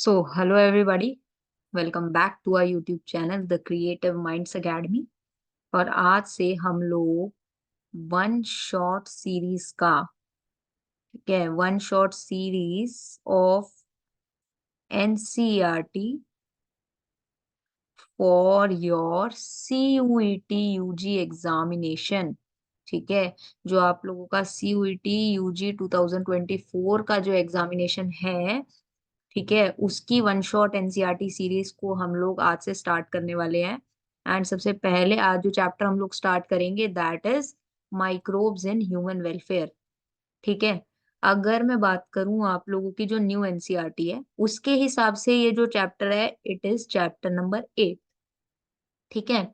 Hello everybody, welcome back to our YouTube channel The Creative Minds Academy। और आज से हम लोग वन शॉट सीरीज का, ठीक है, one shot series of NCERT for your CUET UG examination. ठीक है, जो आप लोगों का सीयूईटी यूजी 2024 का जो एग्जामिनेशन है, ठीक है, उसकी वन शॉट एनसीईआरटी सीरीज को हम लोग आज से स्टार्ट करने वाले हैं। एंड सबसे पहले आज जो चैप्टर हम लोग स्टार्ट करेंगे that is microbes in human welfare. ठीक है, अगर मैं बात करूं आप लोगों की जो न्यू एनसीईआरटी है उसके हिसाब से ये जो चैप्टर है इट इज चैप्टर नंबर 8। ठीक है,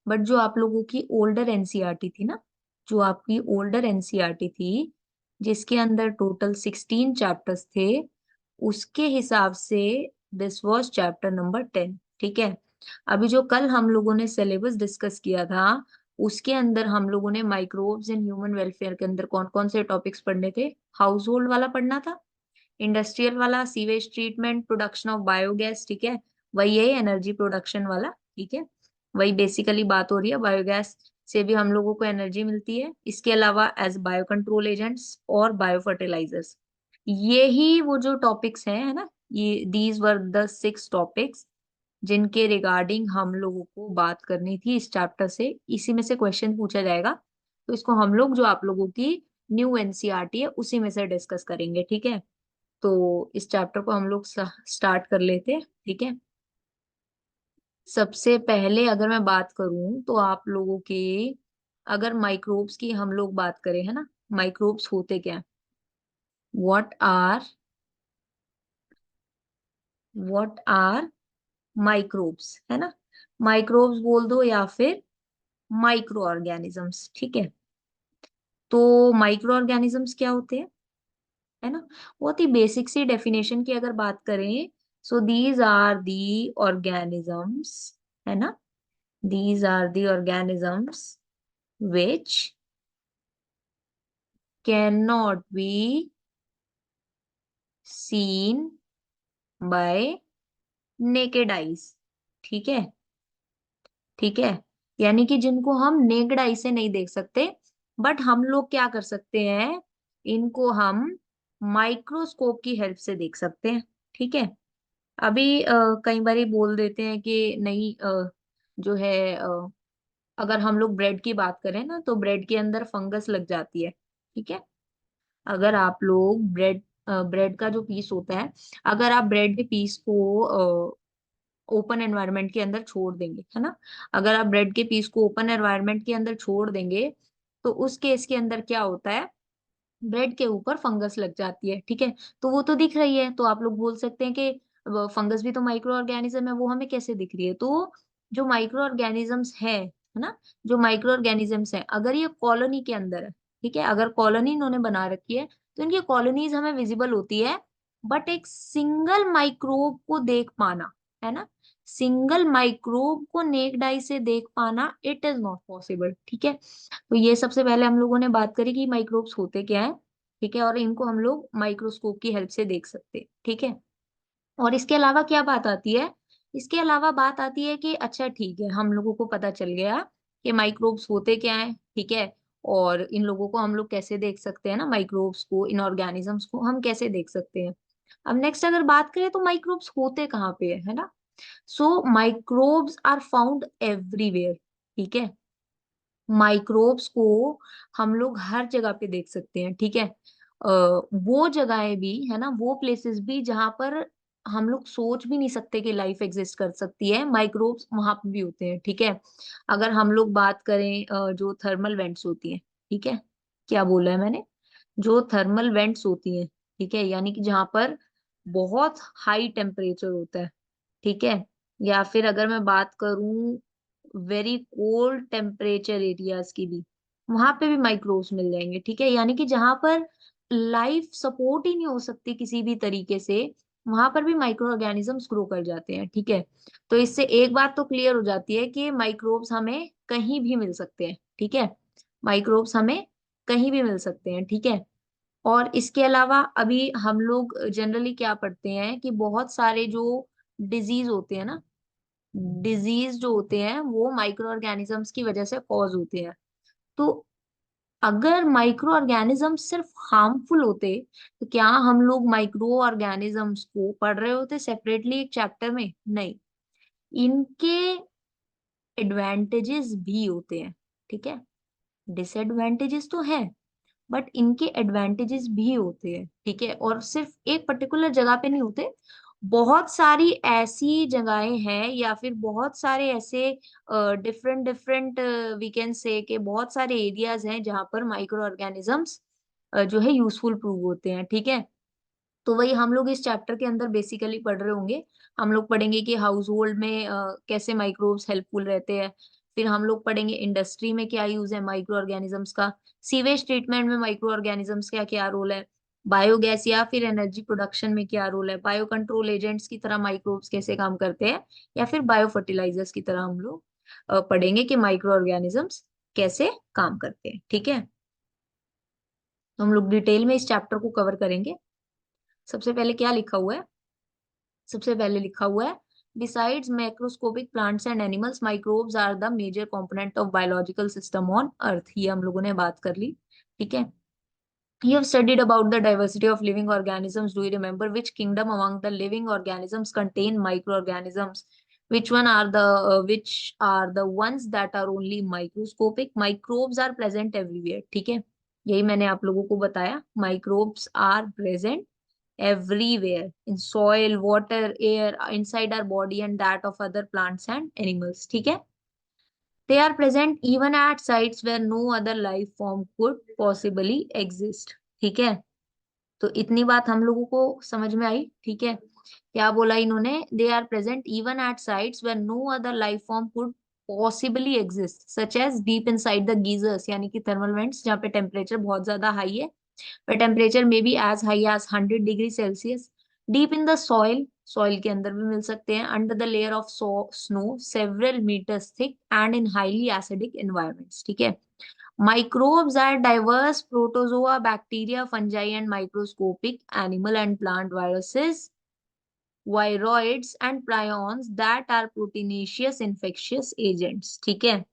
बट जो आप लोगों की ओल्डर एनसीईआरटी थी ना, जो आपकी ओल्डर एनसीईआरटी थी जिसके अंदर टोटल 16 चैप्टर्स थे, उसके हिसाब से दिस वाज चैप्टर नंबर 10। ठीक है, अभी जो कल हम लोगों ने सिलेबस डिस्कस किया था उसके अंदर हम लोगों ने माइक्रोब्स इन ह्यूमन वेलफेयर के अंदर कौन कौन से टॉपिक्स पढ़ने थे। हाउस होल्ड वाला पढ़ना था, इंडस्ट्रियल वाला sewage treatment, production of biogas, ठीक है, वही है एनर्जी प्रोडक्शन वाला। ठीक है, वही बेसिकली बात हो रही है, बायोगैस से भी हम लोगों को एनर्जी मिलती है। इसके अलावा एज बायो कंट्रोल एजेंट्स और बायो फर्टिलाइजर्स, ये ही वो जो टॉपिक्स हैं, है ना, ये दीज वर द 6 टॉपिक्स जिनके रिगार्डिंग हम लोगों को बात करनी थी इस चैप्टर से। इसी में से क्वेश्चन पूछा जाएगा, तो इसको हम लोग जो आप लोगों की न्यू एनसीईआरटी है उसी में से डिस्कस करेंगे। ठीक है, तो इस चैप्टर को हम लोग स्टार्ट कर लेते हैं। ठीक है, सबसे पहले अगर मैं बात करूं तो आप लोगों के, अगर माइक्रोब्स की हम लोग बात करें, है ना, माइक्रोब्स होते क्या, what are what are microbes, है ना, माइक्रोब्स बोल दो या फिर माइक्रो ऑर्गेनिजम्स। ठीक है, तो माइक्रो ऑर्गेनिजम्स क्या होते हैं, है ना, बहुत ही बेसिक सी डेफिनेशन की अगर बात करें, so these are the organisms, है ना, these are the organisms which cannot be seen by naked eyes। ठीक है, ठीक है, यानी कि जिनको हम नेक्ड आई से नहीं देख सकते, बट हम लोग क्या कर सकते हैं, इनको हम माइक्रोस्कोप की हेल्प से देख सकते हैं। ठीक है, अभी कई बार बोल देते हैं कि नहीं, जो है, अगर हम लोग ब्रेड की बात करें ना तो ब्रेड के अंदर फंगस लग जाती है। ठीक है, अगर आप लोग ब्रेड का जो पीस होता है, अगर आप ब्रेड के पीस को ओपन एनवायरनमेंट के अंदर छोड़ देंगे, है ना, अगर आप ब्रेड के पीस को ओपन एनवायरनमेंट के अंदर छोड़ देंगे तो उस केस के अंदर क्या होता है, ब्रेड के ऊपर फंगस लग जाती है। ठीक है, तो वो तो दिख रही है, तो आप लोग बोल सकते हैं कि फंगस भी तो माइक्रो ऑर्गेनिज्म है, वो हमें कैसे दिख रही है। तो जो माइक्रो ऑर्गेनिजम्स है ना, जो माइक्रो ऑर्गेनिजम्स है अगर ये कॉलोनी के अंदर है, ठीक है, अगर कॉलोनी इन्होंने बना रखी है तो इनकी कॉलोनीज हमें विजिबल होती है, बट एक सिंगल माइक्रोब को देख पाना, है ना, सिंगल माइक्रोब को नेक्ड आई से देख पाना इट इज नॉट पॉसिबल। ठीक है, तो ये सबसे पहले हम लोगों ने बात करी कि माइक्रोब्स होते क्या है। ठीक है, और इनको हम लोग माइक्रोस्कोप की हेल्प से देख सकते हैं। ठीक है, और इसके अलावा क्या बात आती है, इसके अलावा बात आती है कि अच्छा ठीक है, हम लोगों को पता चल गया कि माइक्रोब्स होते क्या है। ठीक है, और इन लोगों को हम लोग कैसे देख सकते हैं ना, माइक्रोब्स को, इन ऑर्गेनिजम्स को हम कैसे देख सकते हैं। अब नेक्स्ट अगर बात करें तो माइक्रोब्स होते कहाँ पे है ना, सो माइक्रोब्स आर फाउंड एवरीवेयर। ठीक है, माइक्रोब्स को हम लोग हर जगह पे देख सकते हैं। ठीक है, वो जगहें भी है ना, वो प्लेसेस भी जहां पर हम लोग सोच भी नहीं सकते कि लाइफ एग्जिस्ट कर सकती है, माइक्रोब्स वहां पे भी होते हैं। ठीक है, अगर हम लोग बात करें जो थर्मल वेंट्स होती हैं, ठीक है, क्या बोला है मैंने, जो थर्मल वेंट्स होती हैं, ठीक है, यानी कि जहां पर बहुत हाई टेम्परेचर होता है। ठीक है, या फिर अगर मैं बात करूं वेरी कोल्ड टेम्परेचर एरियाज की भी, वहां पे भी माइक्रोब्स मिल जाएंगे। ठीक है, यानी कि जहां पर लाइफ सपोर्ट ही नहीं हो सकती किसी भी तरीके से, वहां पर भी माइक्रो ऑर्गेनिजम्स ग्रो कर जाते हैं। ठीक है, तो इससे एक बात तो क्लियर हो जाती है कि माइक्रोब्स हमें कहीं भी मिल सकते हैं। ठीक है, माइक्रोब्स हमें कहीं भी मिल सकते हैं। ठीक है, और इसके अलावा अभी हम लोग जनरली क्या पढ़ते हैं कि बहुत सारे जो डिजीज होते हैं ना, डिजीज जो होते हैं वो माइक्रो ऑर्गेनिजम्स की वजह से कॉज होते हैं। तो अगर माइक्रो ऑर्गेनिज्म सिर्फ हार्मफुल होते तो क्या हम लोग माइक्रो ऑर्गेनिजम्स को पढ़ रहे होते सेपरेटली एक चैप्टर में? नहीं, इनके एडवांटेजेस भी होते हैं, ठीक है। डिसएडवांटेजेस तो है, बट इनके एडवांटेजेस भी होते हैं, ठीक है। और सिर्फ एक पर्टिकुलर जगह पे नहीं होते, बहुत सारी ऐसी जगहें हैं या फिर बहुत सारे ऐसे different different we can say के बहुत सारे एरियाज हैं जहां पर माइक्रो ऑर्गेनिजम्स जो है यूजफुल प्रूव होते हैं, ठीक है। तो वही हम लोग इस चैप्टर के अंदर बेसिकली पढ़ रहे होंगे। हम लोग पढ़ेंगे कि हाउस होल्ड में कैसे माइक्रोब्स हेल्पफुल रहते हैं। फिर हम लोग पढ़ेंगे इंडस्ट्री में क्या यूज है माइक्रो ऑर्गेनिजम्स का। सीवेज ट्रीटमेंट में माइक्रो ऑर्गेनिजम्स का क्या रोल है। बायोगैस या फिर एनर्जी प्रोडक्शन में क्या रोल है। बायो कंट्रोल एजेंट्स की तरह माइक्रोब्स कैसे काम करते हैं। या फिर बायो फर्टिलाइजर्स की तरह हम लोग पढ़ेंगे कि माइक्रो ऑर्गेनिजम्स कैसे काम करते हैं, ठीक है। तो हम लोग डिटेल में इस चैप्टर को कवर करेंगे। सबसे पहले क्या लिखा हुआ है? सबसे पहले लिखा हुआ है, besides macroscopic plants and animals microbes are the major component of biological system on earth. ये हम लोगों ने बात कर ली, ठीक है। You have studied about the diversity of living organisms. Do you remember which kingdom among the living organisms contain microorganisms? Which are the ones that are only microscopic? Microbes are present everywhere. ठीक है, यही मैंने आप लोगों को बताया। Microbes are present everywhere in soil, water, air, inside our body and that of other plants and animals. ठीक है, they are present even at sites where no other life form could possibly exist. ठीक है, तो इतनी बात हम लोगों को समझ में आई, ठीक है। क्या बोला इन्होंने? They are present even at sites where no other life form could possibly exist such as deep inside the geysers, यानी कि थर्मल वेंट्स जहाँ पे टेम्परेचर बहुत ज्यादा हाई है, where temperature may be as high as 100 degree Celsius. Deep in the soil, soil के अंदर भी मिल सकते हैं। Under the layer of snow several meters thick and in highly acidic environments, ठीक है। Microbes are diverse protozoa, bacteria, fungi, and microscopic animal and plant viruses, viroids, and prions that are proteinaceous infectious agents. ठीक है,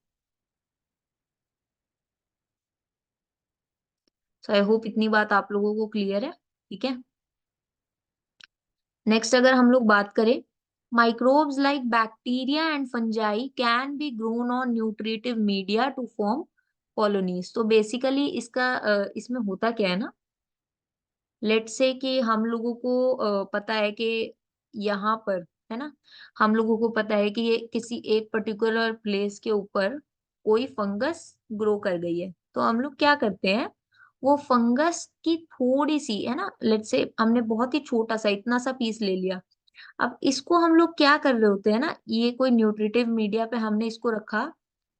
सो I hope इतनी बात आप लोगों को clear है, ठीक है। नेक्स्ट अगर हम लोग बात करें, microbes like bacteria and fungi can be grown on nutritive media to form colonies. तो बेसिकली इसका इसमें होता क्या है ना, लेट से कि हम लोगों को पता है कि यहाँ पर, है ना, हम लोगों को पता है कि ये किसी एक पर्टिकुलर प्लेस के ऊपर कोई फंगस ग्रो कर गई है। तो हम लोग क्या करते हैं, वो फंगस की थोड़ी सी, है ना, लेट से हमने बहुत ही छोटा सा इतना सा पीस ले लिया। अब इसको हम लोग क्या कर रहे होते हैं ना, ये कोई न्यूट्रिटिव मीडिया पे हमने इसको रखा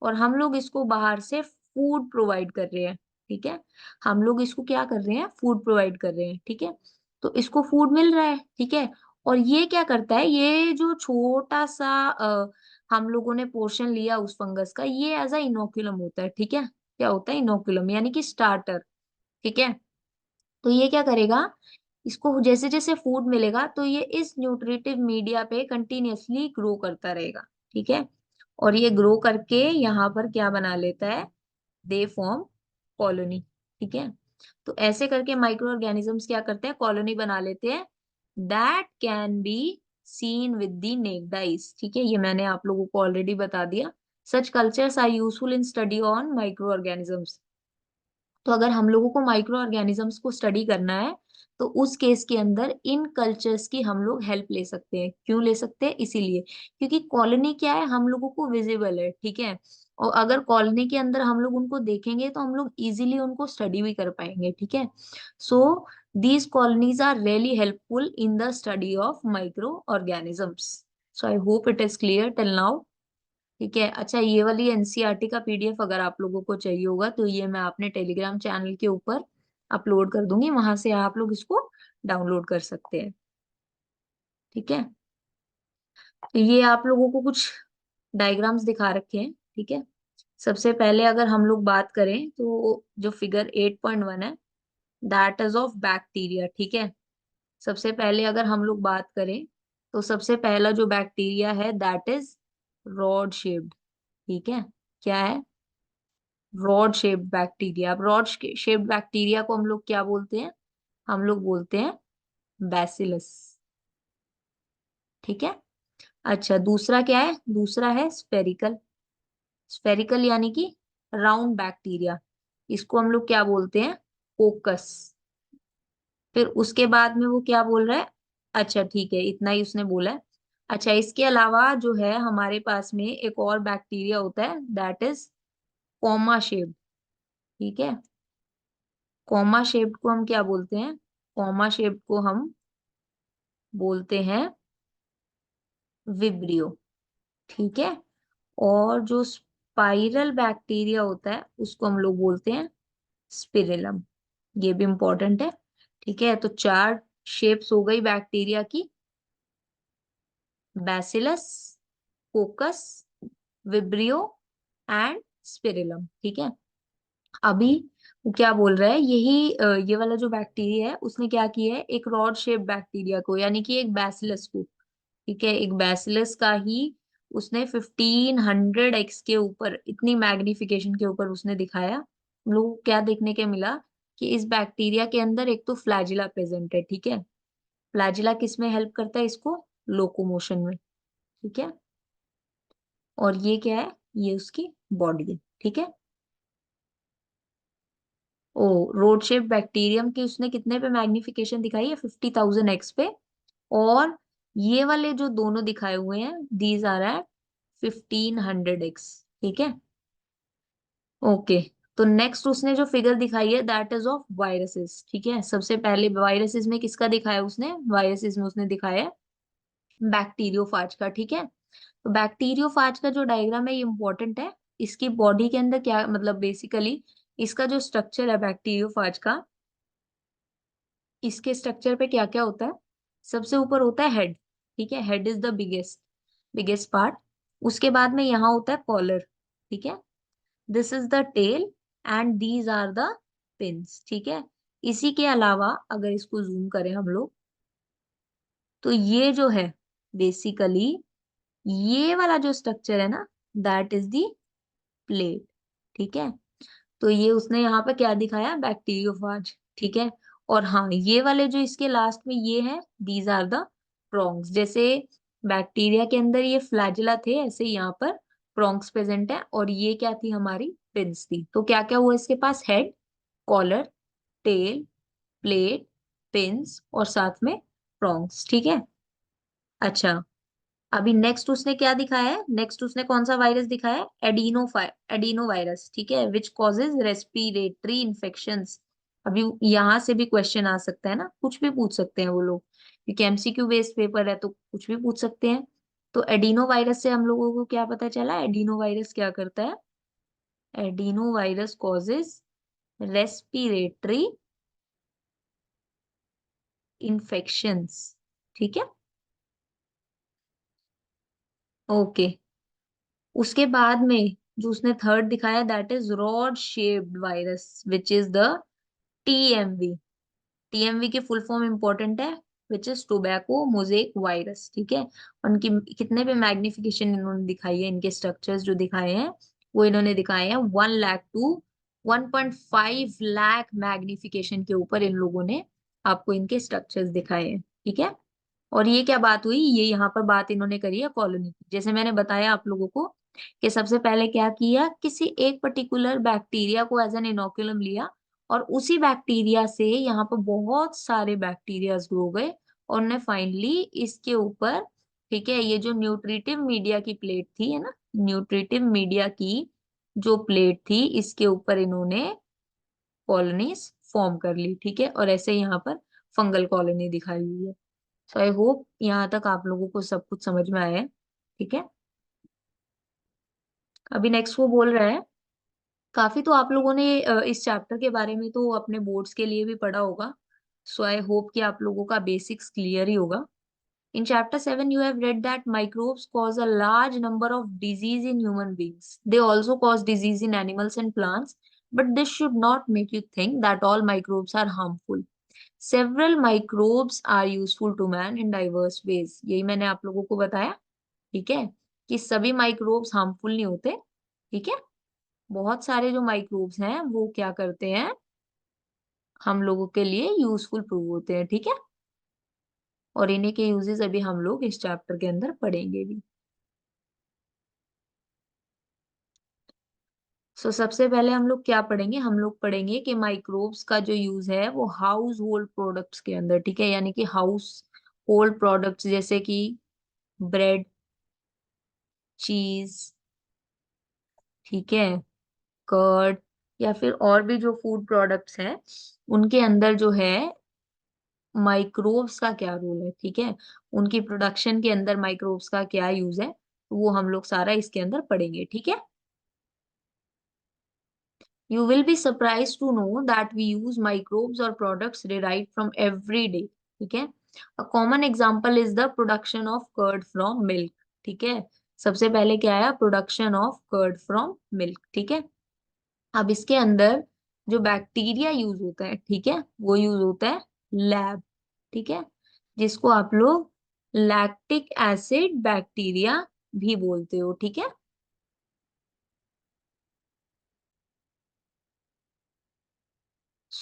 और हम लोग इसको बाहर से फूड प्रोवाइड कर रहे हैं, ठीक है। हम लोग इसको क्या कर रहे हैं, फूड प्रोवाइड कर रहे हैं, ठीक है। तो इसको फूड मिल रहा है, ठीक है। और ये क्या करता है, ये जो छोटा सा हम लोगों ने पोर्शन लिया उस फंगस का, ये एज अ इनोक्यूलम होता है, ठीक है। क्या होता है? इनोक्यूलम, यानी कि स्टार्टर, ठीक है। तो ये क्या करेगा, इसको जैसे जैसे फूड मिलेगा तो ये इस न्यूट्रिटिव मीडिया पे कंटिन्यूअसली ग्रो करता रहेगा, ठीक है। और ये ग्रो करके यहाँ पर क्या बना लेता है, दे फॉर्म कॉलोनी, ठीक है। तो ऐसे करके माइक्रो ऑर्गेनिजम्स क्या करते हैं, कॉलोनी बना लेते हैं। That can be seen with the naked eyes, ठीक है, ये मैंने आप लोगों को ऑलरेडी बता दिया। Such cultures are useful in study on microorganisms. तो अगर हम लोगों को माइक्रो ऑर्गेनिजम्स को स्टडी करना है तो उस केस के अंदर इन कल्चर्स की हम लोग हेल्प ले सकते हैं। क्यों ले सकते हैं? इसीलिए क्योंकि कॉलोनी क्या है, हम लोगों को विजिबल है, ठीक है। और अगर कॉलोनी के अंदर हम लोग उनको देखेंगे तो हम लोग इजीली उनको स्टडी भी कर पाएंगे, ठीक है। So these colonies are really helpful in the study of microorganisms. So I hope it is clear till now, ठीक है। अच्छा, ये वाली एनसीईआरटी का पीडीएफ अगर आप लोगों को चाहिए होगा तो ये मैं अपने टेलीग्राम चैनल के ऊपर अपलोड कर दूंगी, वहां से आप लोग इसको डाउनलोड कर सकते हैं, ठीक है। तो ये आप लोगों को कुछ डायग्राम्स दिखा रखे हैं, ठीक है। सबसे पहले अगर हम लोग बात करें तो जो फिगर 8.1 है, दैट इज ऑफ बैक्टीरिया। ठीक है, सबसे पहले अगर हम लोग बात करें तो सबसे पहला जो बैक्टीरिया है दैट इज रॉड शेप्ड। ठीक है, क्या है? Rod shaped bacteria. अब रॉड शेप्ड बैक्टीरिया को हम लोग क्या बोलते हैं? हम लोग बोलते हैं बैसिलस। ठीक है। अच्छा, दूसरा क्या है? दूसरा है स्पेरिकल। स्पेरिकल यानी कि राउंड बैक्टीरिया, इसको हम लोग क्या बोलते हैं? कोकस। फिर उसके बाद में वो क्या बोल रहा है? अच्छा ठीक है, इतना ही उसने बोला है। अच्छा, इसके अलावा जो है हमारे पास में एक और बैक्टीरिया होता है दैट इज कॉमा शेप्ड। ठीक है, कॉमा शेप्ड को हम क्या बोलते हैं? कॉमा शेप्ड को हम बोलते हैं विब्रियो। ठीक है, और जो स्पाइरल बैक्टीरिया होता है उसको हम लोग बोलते हैं स्पिरिलम। ये भी इंपॉर्टेंट है। ठीक है, तो चार शेप्स हो गई बैक्टीरिया की: बैसिलस, कोकस, विब्रियो एंड स्पिरिलम। ठीक है, अभी वो क्या बोल रहा है, यही ये वाला जो बैक्टीरिया है उसने क्या किया है, एक रॉड शेप बैक्टीरिया को यानी कि एक बैसिलस को, ठीक है, एक बैसिलस का ही उसने 1500x के ऊपर, इतनी मैग्निफिकेशन के ऊपर उसने दिखाया। हम लोग को क्या देखने के मिला कि इस बैक्टीरिया के अंदर एक तो फ्लैजिला प्रेजेंट है। ठीक है, फ्लैजिला किस में हेल्प करता है इसको? लोकोमोशन में। ठीक है, और ये क्या है? ये उसकी बॉडी है। ठीक है, ओ, रोड शेप बैक्टीरियम की उसने कितने पे मैग्निफिकेशन दिखाई है? 50,000x पे। और ये वाले जो दोनों दिखाए हुए हैं दीज आर एट 1500x। ठीक है, ओके। तो नेक्स्ट उसने जो फिगर दिखाई है दैट इज ऑफ वायरसेस। ठीक है, सबसे पहले वायरसेस में किसका दिखाया उसने? वायरसेस में उसने दिखाया बैक्टीरियोफाज का। ठीक है, तो बैक्टीरियोफाज का जो डायग्राम है ये इंपॉर्टेंट है। इसकी बॉडी के अंदर क्या मतलब, बेसिकली इसका जो स्ट्रक्चर है बैक्टीरियोफाज का, इसके स्ट्रक्चर पे क्या क्या होता है? सबसे ऊपर होता है हेड। ठीक है, head is the biggest biggest part. उसके बाद में यहाँ होता है कॉलर। ठीक है, this is the tail and these are the pins. ठीक है, इसी के अलावा अगर इसको जूम करें हम लोग तो ये जो है बेसिकली ये वाला जो स्ट्रक्चर है ना दैट इज द प्लेट। ठीक है, तो ये उसने यहाँ पे क्या दिखाया? बैक्टीरियोफाज। ठीक है, और हाँ ये वाले जो इसके लास्ट में ये है दीज आर द प्रोंग्स। जैसे बैक्टीरिया के अंदर ये फ्लैजिला थे ऐसे ही यहाँ पर प्रोंग्स प्रेजेंट है, और ये क्या थी? हमारी पिन्स थी। तो क्या क्या हुआ इसके पास? Head, collar, tail, plate, pins और साथ में प्रोंग्स। ठीक है, अच्छा, अभी नेक्स्ट उसने क्या दिखाया है? नेक्स्ट उसने कौन सा वायरस दिखाया है? Adeno virus. ठीक है, विच कॉजेज रेस्पिरेटरी इन्फेक्शंस। अभी यहां से भी क्वेश्चन आ सकता है ना, कुछ भी पूछ सकते हैं वो लोग, क्योंकि एमसीक्यू बेस्ड पेपर है तो कुछ भी पूछ सकते हैं। तो एडिनो वायरस से हम लोगों को क्या पता चला? एडिनो वायरस क्या करता है? Adeno virus causes respiratory infections. ठीक है, ओके। उसके बाद में जो उसने थर्ड दिखाया that is rod shaped virus which is the TMV. TMV की फुल फॉर्म इंपॉर्टेंट है, which is tobacco mosaic virus. ठीक है, उनकी कितने पे मैग्निफिकेशन इन्होंने दिखाई है? इनके स्ट्रक्चर्स जो दिखाए हैं वो इन्होंने दिखाए हैं 1 लाख टू 1.5 लाख मैग्निफिकेशन के ऊपर इन लोगों ने आपको इनके स्ट्रक्चर्स दिखाए हैं। ठीक है, और ये क्या बात हुई? ये यहाँ पर बात इन्होंने करी है कॉलोनी की। जैसे मैंने बताया आप लोगों को कि सबसे पहले क्या किया, किसी एक पर्टिकुलर बैक्टीरिया को एज एन इनोकुलम लिया, और उसी बैक्टीरिया से यहाँ पर बहुत सारे बैक्टीरियाज ग्रो गए, और उन्हें फाइनली इसके ऊपर, ठीक है, ये जो न्यूट्रिटिव मीडिया की प्लेट थी है ना, न्यूट्रिटिव मीडिया की जो प्लेट थी इसके ऊपर इन्होंने कॉलोनीज फॉर्म कर ली। ठीक है, और ऐसे यहाँ पर फंगल कॉलोनी दिखाई हुई है। सो आई होप यहाँ तक आप लोगों को सब कुछ समझ में आया है। ठीक है, अभी नेक्स्ट वो बोल रहा है, काफी तो आप लोगों ने इस चैप्टर के बारे में तो अपने बोर्ड्स के लिए भी पढ़ा होगा। सो आई होप कि आप लोगों का बेसिक्स क्लियर ही होगा। In chapter 7, you have read that microbes cause a large number of disease in human beings. They also cause disease in animals and plants. But this should not make you think that all microbes are harmful. Several microbes are useful to man in diverse ways. यही मैंने आप लोगों को बताया. ठीक है, कि सभी माइक्रोब्स हार्मफुल नहीं होते. ठीक है, बहुत सारे जो माइक्रोब्स हैं वो क्या करते हैं, हम लोगों के लिए यूजफुल प्रूव होते हैं. ठीक है, और इन्हीं के यूजेस अभी हम लोग इस चैप्टर के अंदर पढ़ेंगे भी. सबसे पहले हम लोग क्या पढ़ेंगे, हम लोग पढ़ेंगे कि माइक्रोब्स का जो यूज है वो हाउस होल्ड प्रोडक्ट्स के अंदर. ठीक है, यानी कि हाउस होल्ड प्रोडक्ट्स जैसे कि ब्रेड, चीज, ठीक है, कर्ड, या फिर और भी जो फूड प्रोडक्ट्स हैं उनके अंदर जो है माइक्रोब्स का क्या रोल है. ठीक है, उनकी प्रोडक्शन के अंदर माइक्रोब्स का क्या यूज है, तो वो हम लोग सारा इसके अंदर पढ़ेंगे. ठीक है, you will be surprised to know that we use microbes or products derived from every day. ठीक है, a common example is the production of curd from milk. ठीक है, सबसे पहले क्या आया, production of curd from milk. ठीक है, अब इसके अंदर जो बैक्टीरिया यूज होता है, ठीक है, वो यूज होता है लैब. ठीक है, जिसको आप लोग लैक्टिक एसिड बैक्टीरिया भी बोलते हो. ठीक है,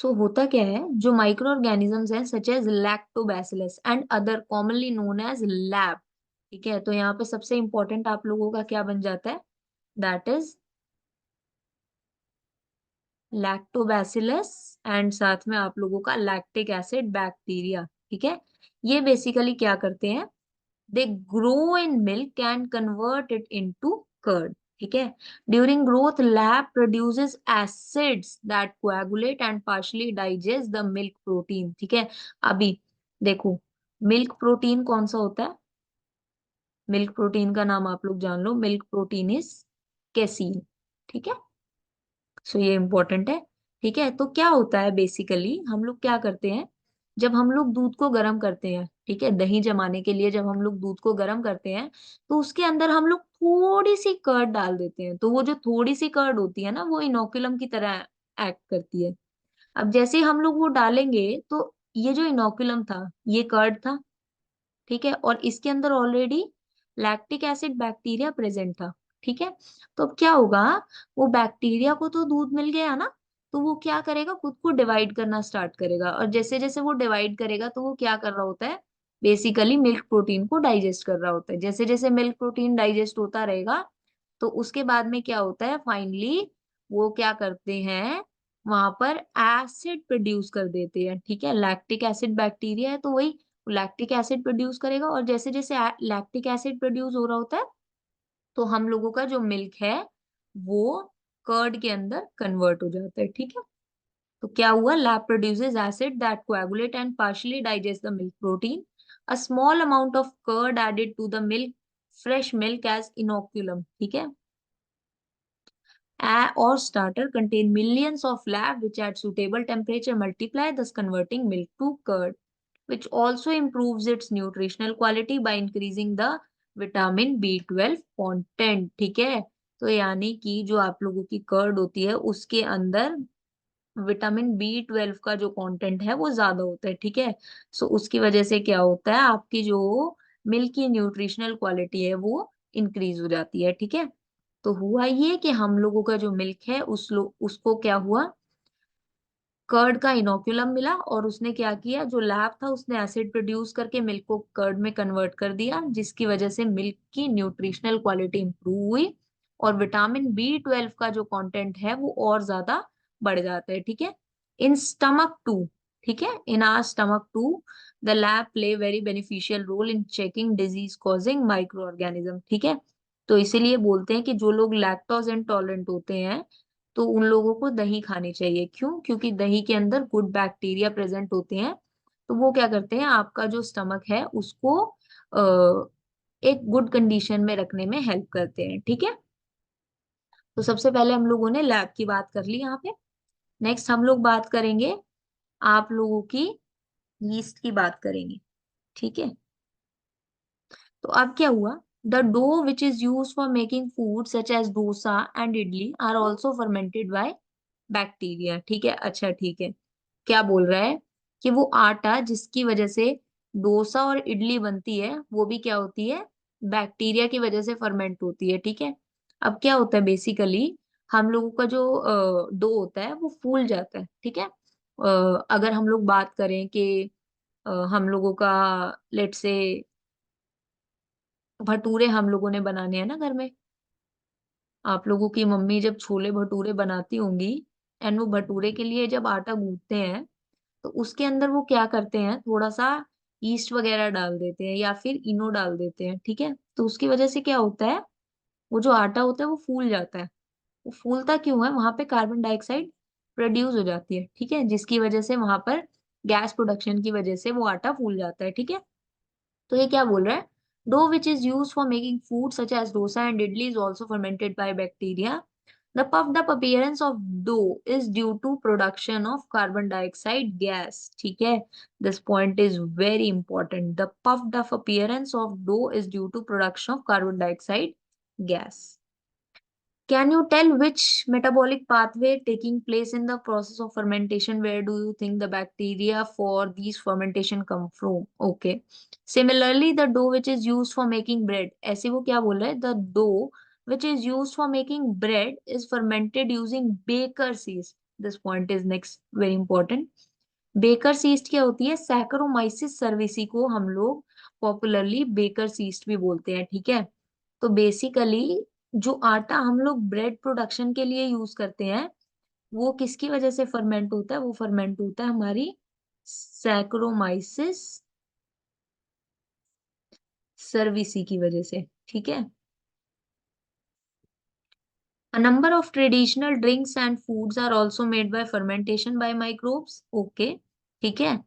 होता क्या है, जो माइक्रो ऑर्गेनिजम्स हैं such as lactobacillus and other commonly known as LAB. ठीक है, तो यहाँ पे सबसे इंपॉर्टेंट आप लोगों का क्या बन जाता है, दैट इज लैक्टोबैसिलस एंड साथ में आप लोगों का लैक्टिक एसिड बैक्टीरिया. ठीक है, ये बेसिकली क्या करते हैं, they grow in milk and convert it into curd. ठीक है, during growth lab produces acids that coagulate and partially digest the milk protein. ठीक है, अभी देखो, मिल्क प्रोटीन कौन सा होता है, मिल्क प्रोटीन का नाम आप लोग जान लो, मिल्क प्रोटीन इज कैसीन. ठीक है, ये इंपॉर्टेंट है. ठीक है, तो क्या होता है बेसिकली, हम लोग क्या करते हैं, जब हम लोग दूध को गर्म करते हैं, ठीक है, दही जमाने के लिए जब हम लोग दूध को गर्म करते हैं तो उसके अंदर हम लोग थोड़ी सी कर्ड डाल देते हैं. तो वो जो थोड़ी सी कर्ड होती है ना, वो इनोकुलम की तरह एक्ट करती है. अब जैसे ही हम लोग वो डालेंगे तो ये जो इनोकुलम था ये कर्ड था. ठीक है, और इसके अंदर already lactic acid bacteria present था. ठीक है, तो अब क्या होगा, वो बैक्टीरिया को तो दूध मिल गया ना, तो वो क्या करेगा, खुद को डिवाइड करना स्टार्ट करेगा. और जैसे जैसे वो डिवाइड करेगा तो वो क्या कर रहा होता है, बेसिकली मिल्क प्रोटीन को डाइजेस्ट कर रहा होता है. जैसे जैसे मिल्क प्रोटीन डाइजेस्ट होता रहेगा तो उसके बाद में क्या होता है, फाइनली वो क्या करते हैं, वहां पर एसिड प्रोड्यूस कर देते हैं. ठीक है, लैक्टिक एसिड बैक्टीरिया है तो वही लैक्टिक एसिड प्रोड्यूस करेगा, और जैसे जैसे लैक्टिक एसिड प्रोड्यूस हो रहा होता है तो हम लोगों का जो मिल्क है वो कर्ड के अंदर कन्वर्ट हो जाता है. ठीक है, तो क्या हुआ, LAB produces acid that coagulate and partially digest the milk protein. A small amount of curd added to the milk, fresh milk as inoculum. ठीक है, or starter contain millions of lab which at suitable temperature multiply, thus converting milk to curd, which also improves its nutritional quality by increasing the vitamin B12 content. ठीक है, तो यानी कि जो आप लोगों की कर्ड होती है उसके अंदर विटामिन B12 का जो कंटेंट है वो ज्यादा होता है. ठीक है, उसकी वजह से क्या होता है, आपकी जो मिल्क की न्यूट्रिशनल क्वालिटी है वो इंक्रीज हो जाती है. ठीक है, तो हुआ ये कि हम लोगों का जो मिल्क है उसको क्या हुआ, कर्ड का इनोकुलम मिला, और उसने क्या किया, जो लैब था उसने एसिड प्रोड्यूस करके मिल्क को कर्ड में कन्वर्ट कर दिया, जिसकी वजह से मिल्क की न्यूट्रिशनल क्वालिटी इंप्रूव हुई और विटामिन B12 का जो कंटेंट है वो और ज्यादा बढ़ जाता है. ठीक है, इन स्टमक टू, ठीक है, in our stomach too the LAB play very beneficial role in checking disease causing microorganism. ठीक है, तो इसीलिए बोलते हैं कि जो लोग लैक्टोज इंटॉलरेंट होते हैं तो उन लोगों को दही खानी चाहिए. क्यों, क्योंकि दही के अंदर गुड बैक्टीरिया प्रेजेंट होते हैं, तो वो क्या करते हैं, आपका जो स्टमक है उसको एक गुड कंडीशन में रखने में हेल्प करते हैं. ठीक है, तो सबसे पहले हम लोगों ने लैब की बात कर ली यहाँ पे. नेक्स्ट हम लोग बात करेंगे, आप लोगों की यीस्ट की बात करेंगे. ठीक है, तो अब क्या हुआ, the dough which is use for making food such as dosa and idli are also fermented by bacteria, ठीक है। अच्छा ठीक है, क्या बोल रहा है कि वो आटा जिसकी वजह से डोसा और इडली बनती है वो भी क्या होती है, बैक्टीरिया की वजह से फर्मेंट होती है, ठीक है। अब क्या होता है बेसिकली, हम लोगों का जो डो होता है वो फूल जाता है, ठीक है। अगर हम लोग बात करें कि हम लोगों का, लेट से, भटूरे हम लोगों ने बनाने हैं ना घर में, आप लोगों की मम्मी जब छोले भटूरे बनाती होंगी, एंड वो भटूरे के लिए जब आटा गूंथते हैं तो उसके अंदर वो क्या करते हैं, थोड़ा सा ईस्ट वगैरह डाल देते हैं या फिर इनो डाल देते हैं, ठीक है। तो उसकी वजह से क्या होता है, वो जो आटा होता है वो फूल जाता है। वो फूलता क्यों है, वहां पे कार्बन डाइऑक्साइड प्रोड्यूस हो जाती है, ठीक है, जिसकी वजह से वहां पर गैस प्रोडक्शन की वजह से वो आटा फूल जाता है, ठीक है। तो ये क्या बोल रहा है, dough which is use for making food such as dosa and idli is also fermented by bacteria. The puffed up appearance of dough is due to production of carbon dioxide gas. ठीक है, this point is very important. The puffed up appearance of dough is due to production of carbon dioxide gas. Can you tell which metabolic pathway taking place in the process of fermentation? Where do you think the bacteria for these fermentation come from? Okay. Similarly, the dough which is used for making bread. ऐसे वो क्या बोल रहा है? The dough which is used for making bread is fermented using baker's yeast. This point is next very important. Baker's yeast क्या होती है, Saccharomyces cerevisiae को हम लोग पॉपुलरली बेकर्स ईस्ट भी बोलते हैं, ठीक है। तो बेसिकली जो आटा हम लोग ब्रेड प्रोडक्शन के लिए यूज करते हैं वो किसकी वजह से फर्मेंट होता है, वो फर्मेंट होता है हमारी सैकरोमाइसिस सर्विसी की वजह से, ठीक है। A number of traditional drinks and foods are also made by fermentation by microbes. Okay, ठीक है।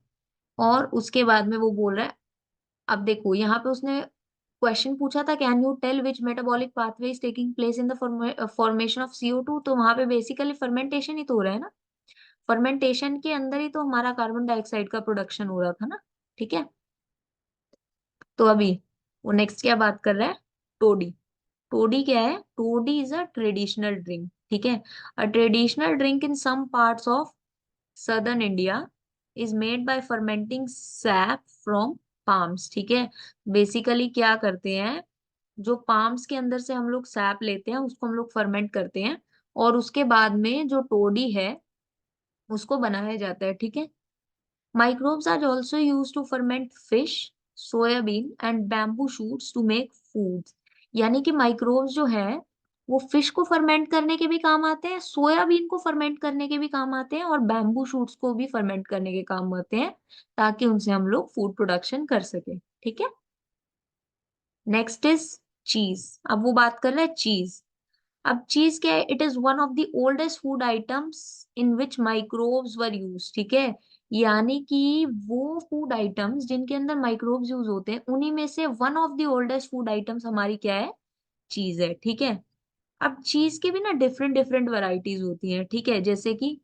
और उसके बाद में वो बोल रहा है, अब देखो यहाँ पे उसने क्वेश्चन पूछा था, can you tell which metabolic pathway is taking place in the formation of CO2। तो वहां पे बेसिकली फर्मेंटेशन ही तो हो रहा है ना, फर्मेंटेशन के अंदर ही तो हमारा कार्बन डाइऑक्साइड का प्रोडक्शन हो रहा था ना, ठीक है। तो अभी वो नेक्स्ट क्या बात कर रहा है, टोडी। टोडी क्या है, toddy is a traditional drink, ठीक है। A traditional drink in some parts of southern India is made by fermenting sap from palms, ठीक है। बेसिकली क्या करते हैं, जो पाम्स के अंदर से हम लोग सैप लेते हैं उसको हम लोग फर्मेंट करते हैं, और उसके बाद में जो टोडी है उसको बनाया जाता है, ठीक है। Microbes are also used to ferment fish, soybean and bamboo shoots to make foods. यानी कि माइक्रोब्स जो है वो फिश को फर्मेंट करने के भी काम आते हैं, सोयाबीन को फर्मेंट करने के भी काम आते हैं, और बैम्बू शूट्स को भी फर्मेंट करने के काम आते हैं, ताकि उनसे हम लोग फूड प्रोडक्शन कर सके, ठीक है। नेक्स्ट इज चीज। अब वो बात कर रहे हैं चीज। अब चीज क्या है, it is one of the oldest food items in which microbes were use, ठीक है। यानी कि वो फूड आइटम्स जिनके अंदर माइक्रोब्स यूज होते हैं उन्हीं में से one of the oldest food items हमारी क्या है, चीज है, ठीक है। अब चीज की भी ना डिफरेंट डिफरेंट वैरायटीज होती हैं, ठीक है, जैसे कि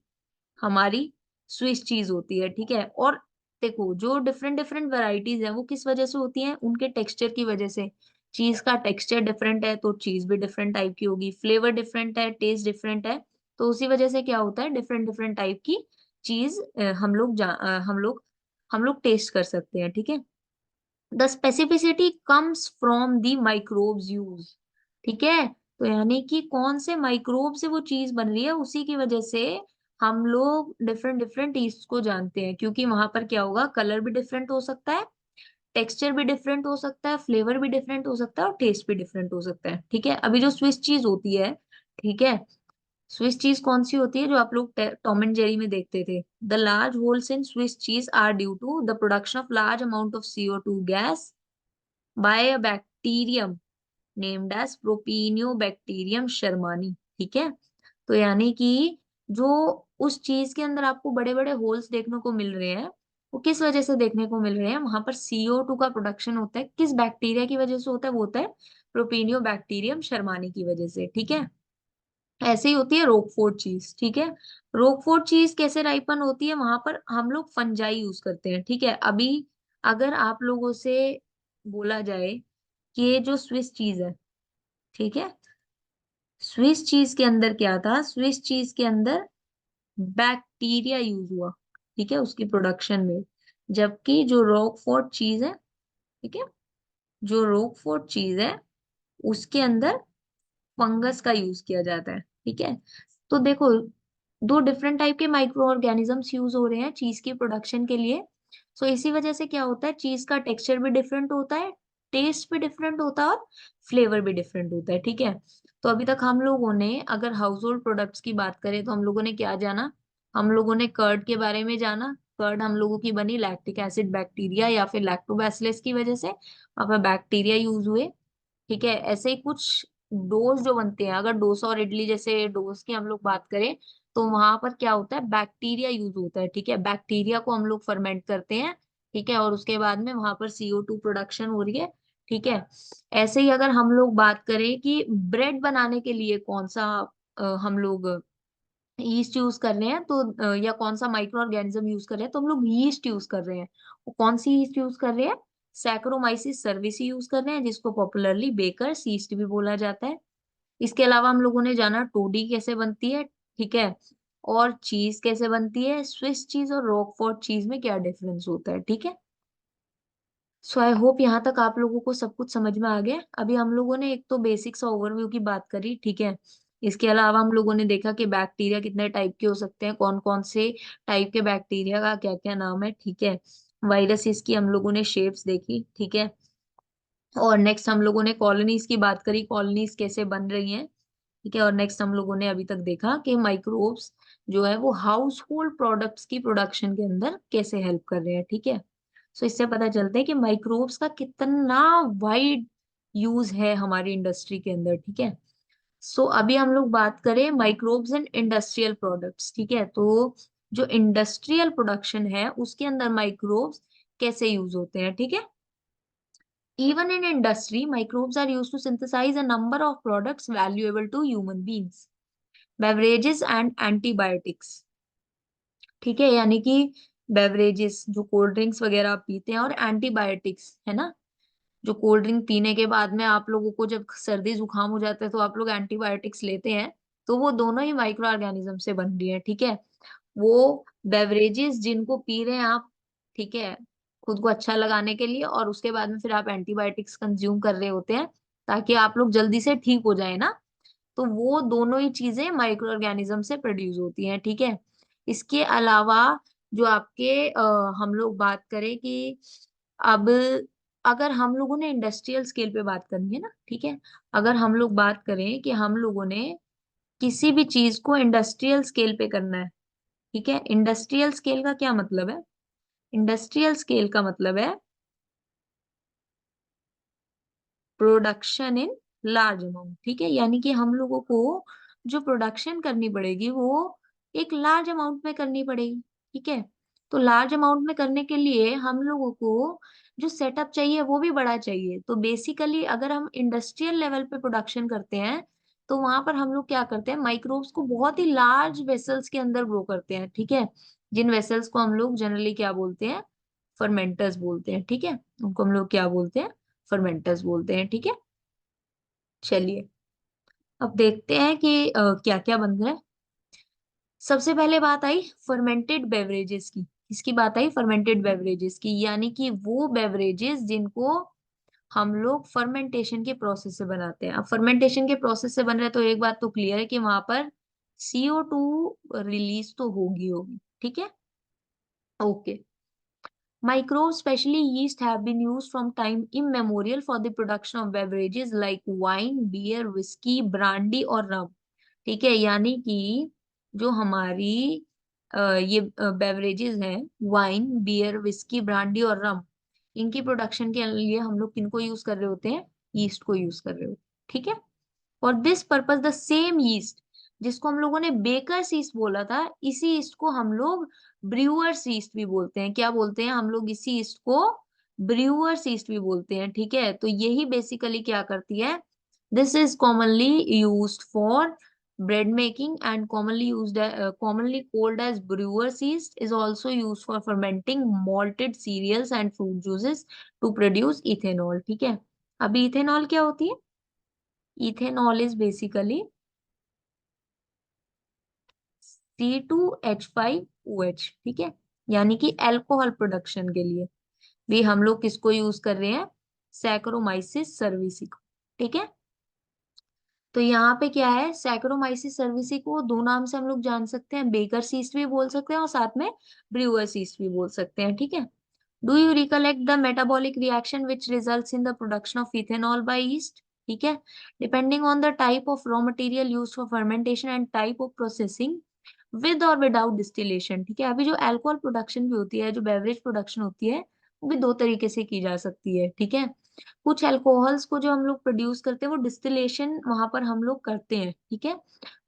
हमारी स्विस चीज होती है, ठीक है। और देखो जो डिफरेंट डिफरेंट वैरायटीज है वो किस वजह से होती हैं, उनके टेक्सचर की वजह से। चीज का टेक्सचर डिफरेंट है तो चीज भी डिफरेंट टाइप की होगी, फ्लेवर डिफरेंट है, टेस्ट डिफरेंट है, तो उसी वजह से क्या होता है, डिफरेंट डिफरेंट टाइप की चीज हम लोग टेस्ट कर सकते हैं, ठीक है। The specificity comes from the microbes use, ठीक है। तो यानी कि कौन से माइक्रोब से वो चीज बन रही है उसी की वजह से हम लोग डिफरेंट डिफरेंट टेस्ट को जानते हैं, क्योंकि वहां पर क्या होगा, कलर भी डिफरेंट हो सकता है, टेक्सचर भी डिफरेंट हो सकता है, फ्लेवर भी डिफरेंट हो सकता है, और टेस्ट भी डिफरेंट हो सकता है, ठीक है। अभी जो स्विस चीज होती है, ठीक है, स्विस चीज कौन सी होती है जो आप लोग टॉम एंड जेरी में देखते थे, the large holes in Swiss cheese are due to the production of large amount of CO2 gas by a bacterium named as propionibacterium shermanii, ठीक है। तो यानी कि जो उस चीज के अंदर आपको बड़े बड़े होल्स देखने को मिल रहे हैं वो किस वजह से देखने को मिल रहे हैं, वहां पर CO2 का प्रोडक्शन होता है, किस बैक्टीरिया की वजह से होता है, वो होता है प्रोपिनियोबैक्टीरियम शर्मानी की वजह से, ठीक है। ऐसे ही होती है रोकफोर्ट चीज, ठीक है। रोकफोर्ट चीज कैसे राइपन होती है, वहां पर हम लोग फंजाई यूज करते हैं, ठीक है। अभी अगर आप लोगों से बोला जाए कि ये जो स्विस चीज है, ठीक है, स्विस चीज के अंदर क्या था, स्विस चीज के अंदर बैक्टीरिया यूज हुआ, ठीक है, उसकी प्रोडक्शन में। जबकि जो रॉकफोर्ट चीज है, ठीक है, जो रॉकफोर्ट चीज है उसके अंदर फंगस का यूज किया जाता है, ठीक है। तो देखो, दो डिफरेंट टाइप के माइक्रो ऑर्गेनिजम्स यूज हो रहे हैं चीज की प्रोडक्शन के लिए। सो इसी वजह से क्या होता है, चीज का टेक्सचर भी डिफरेंट होता है, टेस्ट भी डिफरेंट होता है, और फ्लेवर भी डिफरेंट होता है, ठीक है। तो अभी तक हम लोगों ने अगर हाउस होल्ड प्रोडक्ट्स की बात करें तो हम लोगों ने क्या जाना, हम लोगों ने कर्ड के बारे में जाना। कर्ड हम लोगों की बनी लैक्टिक एसिड बैक्टीरिया या फिर लैक्टोबैसिलस की वजह से, वहां पर बैक्टीरिया यूज हुए, ठीक है। ऐसे ही कुछ डोज जो बनते हैं, अगर डोसा और इडली जैसे डोज की हम लोग बात करें, तो वहां पर क्या होता है, बैक्टीरिया यूज होता है, ठीक है। बैक्टीरिया को हम लोग फर्मेंट करते हैं, ठीक है, और उसके बाद में वहां पर CO2 प्रोडक्शन हो रही है, ठीक है। ऐसे ही अगर हम लोग बात करें कि ब्रेड बनाने के लिए कौन सा हम लोग यीस्ट यूज कर रहे हैं, तो या कौन सा माइक्रो ऑर्गेनिज्म यूज कर रहे हैं, तो हम लोग यीस्ट यूज कर रहे हैं। वो कौन सी यीस्ट यूज कर रहे हैं, सैकरोमाइसिस सर्विस यूज कर रहे हैं, जिसको पॉपुलरली बेकर्स यीस्ट भी बोला जाता है। इसके अलावा हम लोगों ने जाना टोडी कैसे बनती है, ठीक है, और चीज कैसे बनती है, स्विस चीज और रॉकफोर्ट चीज में क्या डिफरेंस होता है, ठीक है। सो आई होप यहाँ तक आप लोगों को सब कुछ समझ में आ गया। अभी हम लोगों ने एक तो बेसिक सा ओवरव्यू की बात करी, ठीक है। इसके अलावा हम लोगों ने देखा कि बैक्टीरिया कितने टाइप के हो सकते हैं, कौन कौन से टाइप के बैक्टीरिया का क्या क्या नाम है, ठीक है। वायरसेस की हम लोगों ने शेप्स देखी, ठीक है। और नेक्स्ट हम लोगों ने कॉलोनीज की बात करी, कॉलोनीज कैसे बन रही हैं, ठीक है। और नेक्स्ट हम लोगों ने अभी तक देखा कि माइक्रोब्स जो है वो हाउस होल्ड प्रोडक्ट्स की प्रोडक्शन के अंदर कैसे हेल्प कर रहे हैं, ठीक है। सो इससे पता चलता है कि माइक्रोब्स का कितना वाइड यूज है हमारी इंडस्ट्री के अंदर, ठीक है। सो अभी हम लोग बात करें माइक्रोब्स एंड इंडस्ट्रियल प्रोडक्ट्स, ठीक है। तो जो इंडस्ट्रियल प्रोडक्शन है उसके अंदर माइक्रोब्स कैसे यूज होते हैं, ठीक है। Even in industry, microbes are used to synthesize a number of products valuable to human beings, beverages and antibiotics, ठीक है। यानी कि बेवरेजेस जो कोल्ड ड्रिंक्स वगैरह आप पीते हैं, और एंटीबायोटिक्स है ना, जो कोल्ड ड्रिंक पीने के बाद में आप लोगों को जब सर्दी जुकाम हो जाता है तो आप लोग एंटीबायोटिक्स लेते हैं, तो वो दोनों ही माइक्रो ऑर्गेनिज्म से बन रही है, ठीक है। वो बेवरेजेस जिनको पी रहे हैं आप, ठीक है, खुद को अच्छा लगाने के लिए, और उसके बाद में फिर आप एंटीबायोटिक्स कंज्यूम कर रहे होते हैं ताकि आप लोग जल्दी से ठीक हो जाए ना, तो वो दोनों ही चीजें माइक्रो ऑर्गेनिज्म से प्रोड्यूस होती हैं, ठीक है। इसके अलावा जो आपके हम लोग बात करें कि अब अगर हम लोगों ने इंडस्ट्रियल स्केल पे बात करनी है ना, ठीक है, अगर हम लोग बात करें कि हम लोगों ने किसी भी चीज को इंडस्ट्रियल स्केल पे करना है, ठीक है। इंडस्ट्रियल स्केल का क्या मतलब है, इंडस्ट्रियल स्केल का मतलब है प्रोडक्शन इन लार्ज अमाउंट, ठीक है। यानी कि हम लोगों को जो प्रोडक्शन करनी पड़ेगी वो एक लार्ज अमाउंट में करनी पड़ेगी, ठीक है। तो लार्ज अमाउंट में करने के लिए हम लोगों को जो सेटअप चाहिए वो भी बड़ा चाहिए। तो बेसिकली अगर हम इंडस्ट्रियल लेवल पे प्रोडक्शन करते हैं, तो वहां पर हम लोग क्या करते हैं, माइक्रोब्स को बहुत ही लार्ज वेसल्स के अंदर ग्रो करते हैं, ठीक है। जिन वेसल्स को हम लोग जनरली क्या बोलते हैं, फर्मेंटर्स बोलते हैं, ठीक है। उनको हम लोग क्या बोलते हैं, फर्मेंटर्स बोलते हैं, ठीक है। चलिए, अब देखते हैं कि क्या क्या बन रहा है। सबसे पहले बात आई फर्मेंटेड बेवरेजेस की। किसकी बात आई, फर्मेंटेड बेवरेजेस की, यानी कि वो बेवरेजेस जिनको हम लोग फर्मेंटेशन के प्रोसेस से बनाते हैं। अब फर्मेंटेशन के प्रोसेस से बन रहे हैं तो एक बात तो क्लियर है कि वहां पर CO2 रिलीज तो होगी, ठीक है। Okay. Microbes, especially yeast, have been used from time immemorial for the production of beverages like wine, beer, whiskey, brandy और rum, ठीक है। यानी कि जो हमारी ये बेवरेजेस हैं, वाइन, बियर, विस्की, ब्रांडी और रम, इनकी प्रोडक्शन के लिए हम लोग किनको यूज कर रहे होते हैं, यीस्ट को यूज कर रहे होते हैं, ठीक है। For this purpose the same yeast जिसको हम लोगों ने बेकर्स यीस्ट बोला था, इसी यीस्ट को हम लोग ब्रूअर्स यीस्ट भी बोलते हैं। क्या बोलते हैं हम लोग, इसी यीस्ट को ब्रूअर्स यीस्ट भी बोलते हैं, ठीक है। तो यही बेसिकली क्या करती है, this is commonly used for bread making and commonly called as brewer's yeast is also used for fermenting malted cereals and fruit juices to produce ethanol, ठीक है। अभी इथेनॉल क्या होती है, इथेनॉल इज बेसिकली C2H5OH, ठीक है, यानी कि अल्कोहल प्रोडक्शन के लिए भी हम लोग किसको यूज कर रहे हैं, सैकरोमाइसिस सर्विसिको, ठीक है। तो यहाँ पे क्या है, सैकरोमाइसिस सर्विसिको दो नाम से हम लोग जान सकते हैं, बेकर यीस्ट भी बोल सकते हैं और साथ में ब्रूअर्स यीस्ट भी बोल सकते हैं, ठीक है। Do you recollect the metabolic reaction which results in the production of ethanol by yeast, ठीक है। Depending on the type of raw material used for fermentation and type of processing with और without distillation, ठीक है। अभी जो alcohol production भी होती है, जो बेवरेज प्रोडक्शन होती है, वो भी दो तरीके से की जा सकती है, ठीक है। कुछ अल्कोहल्स को जो हम लोग प्रोड्यूस करते हैं वो डिस्टिलेशन वहां पर हम लोग करते हैं, ठीक है,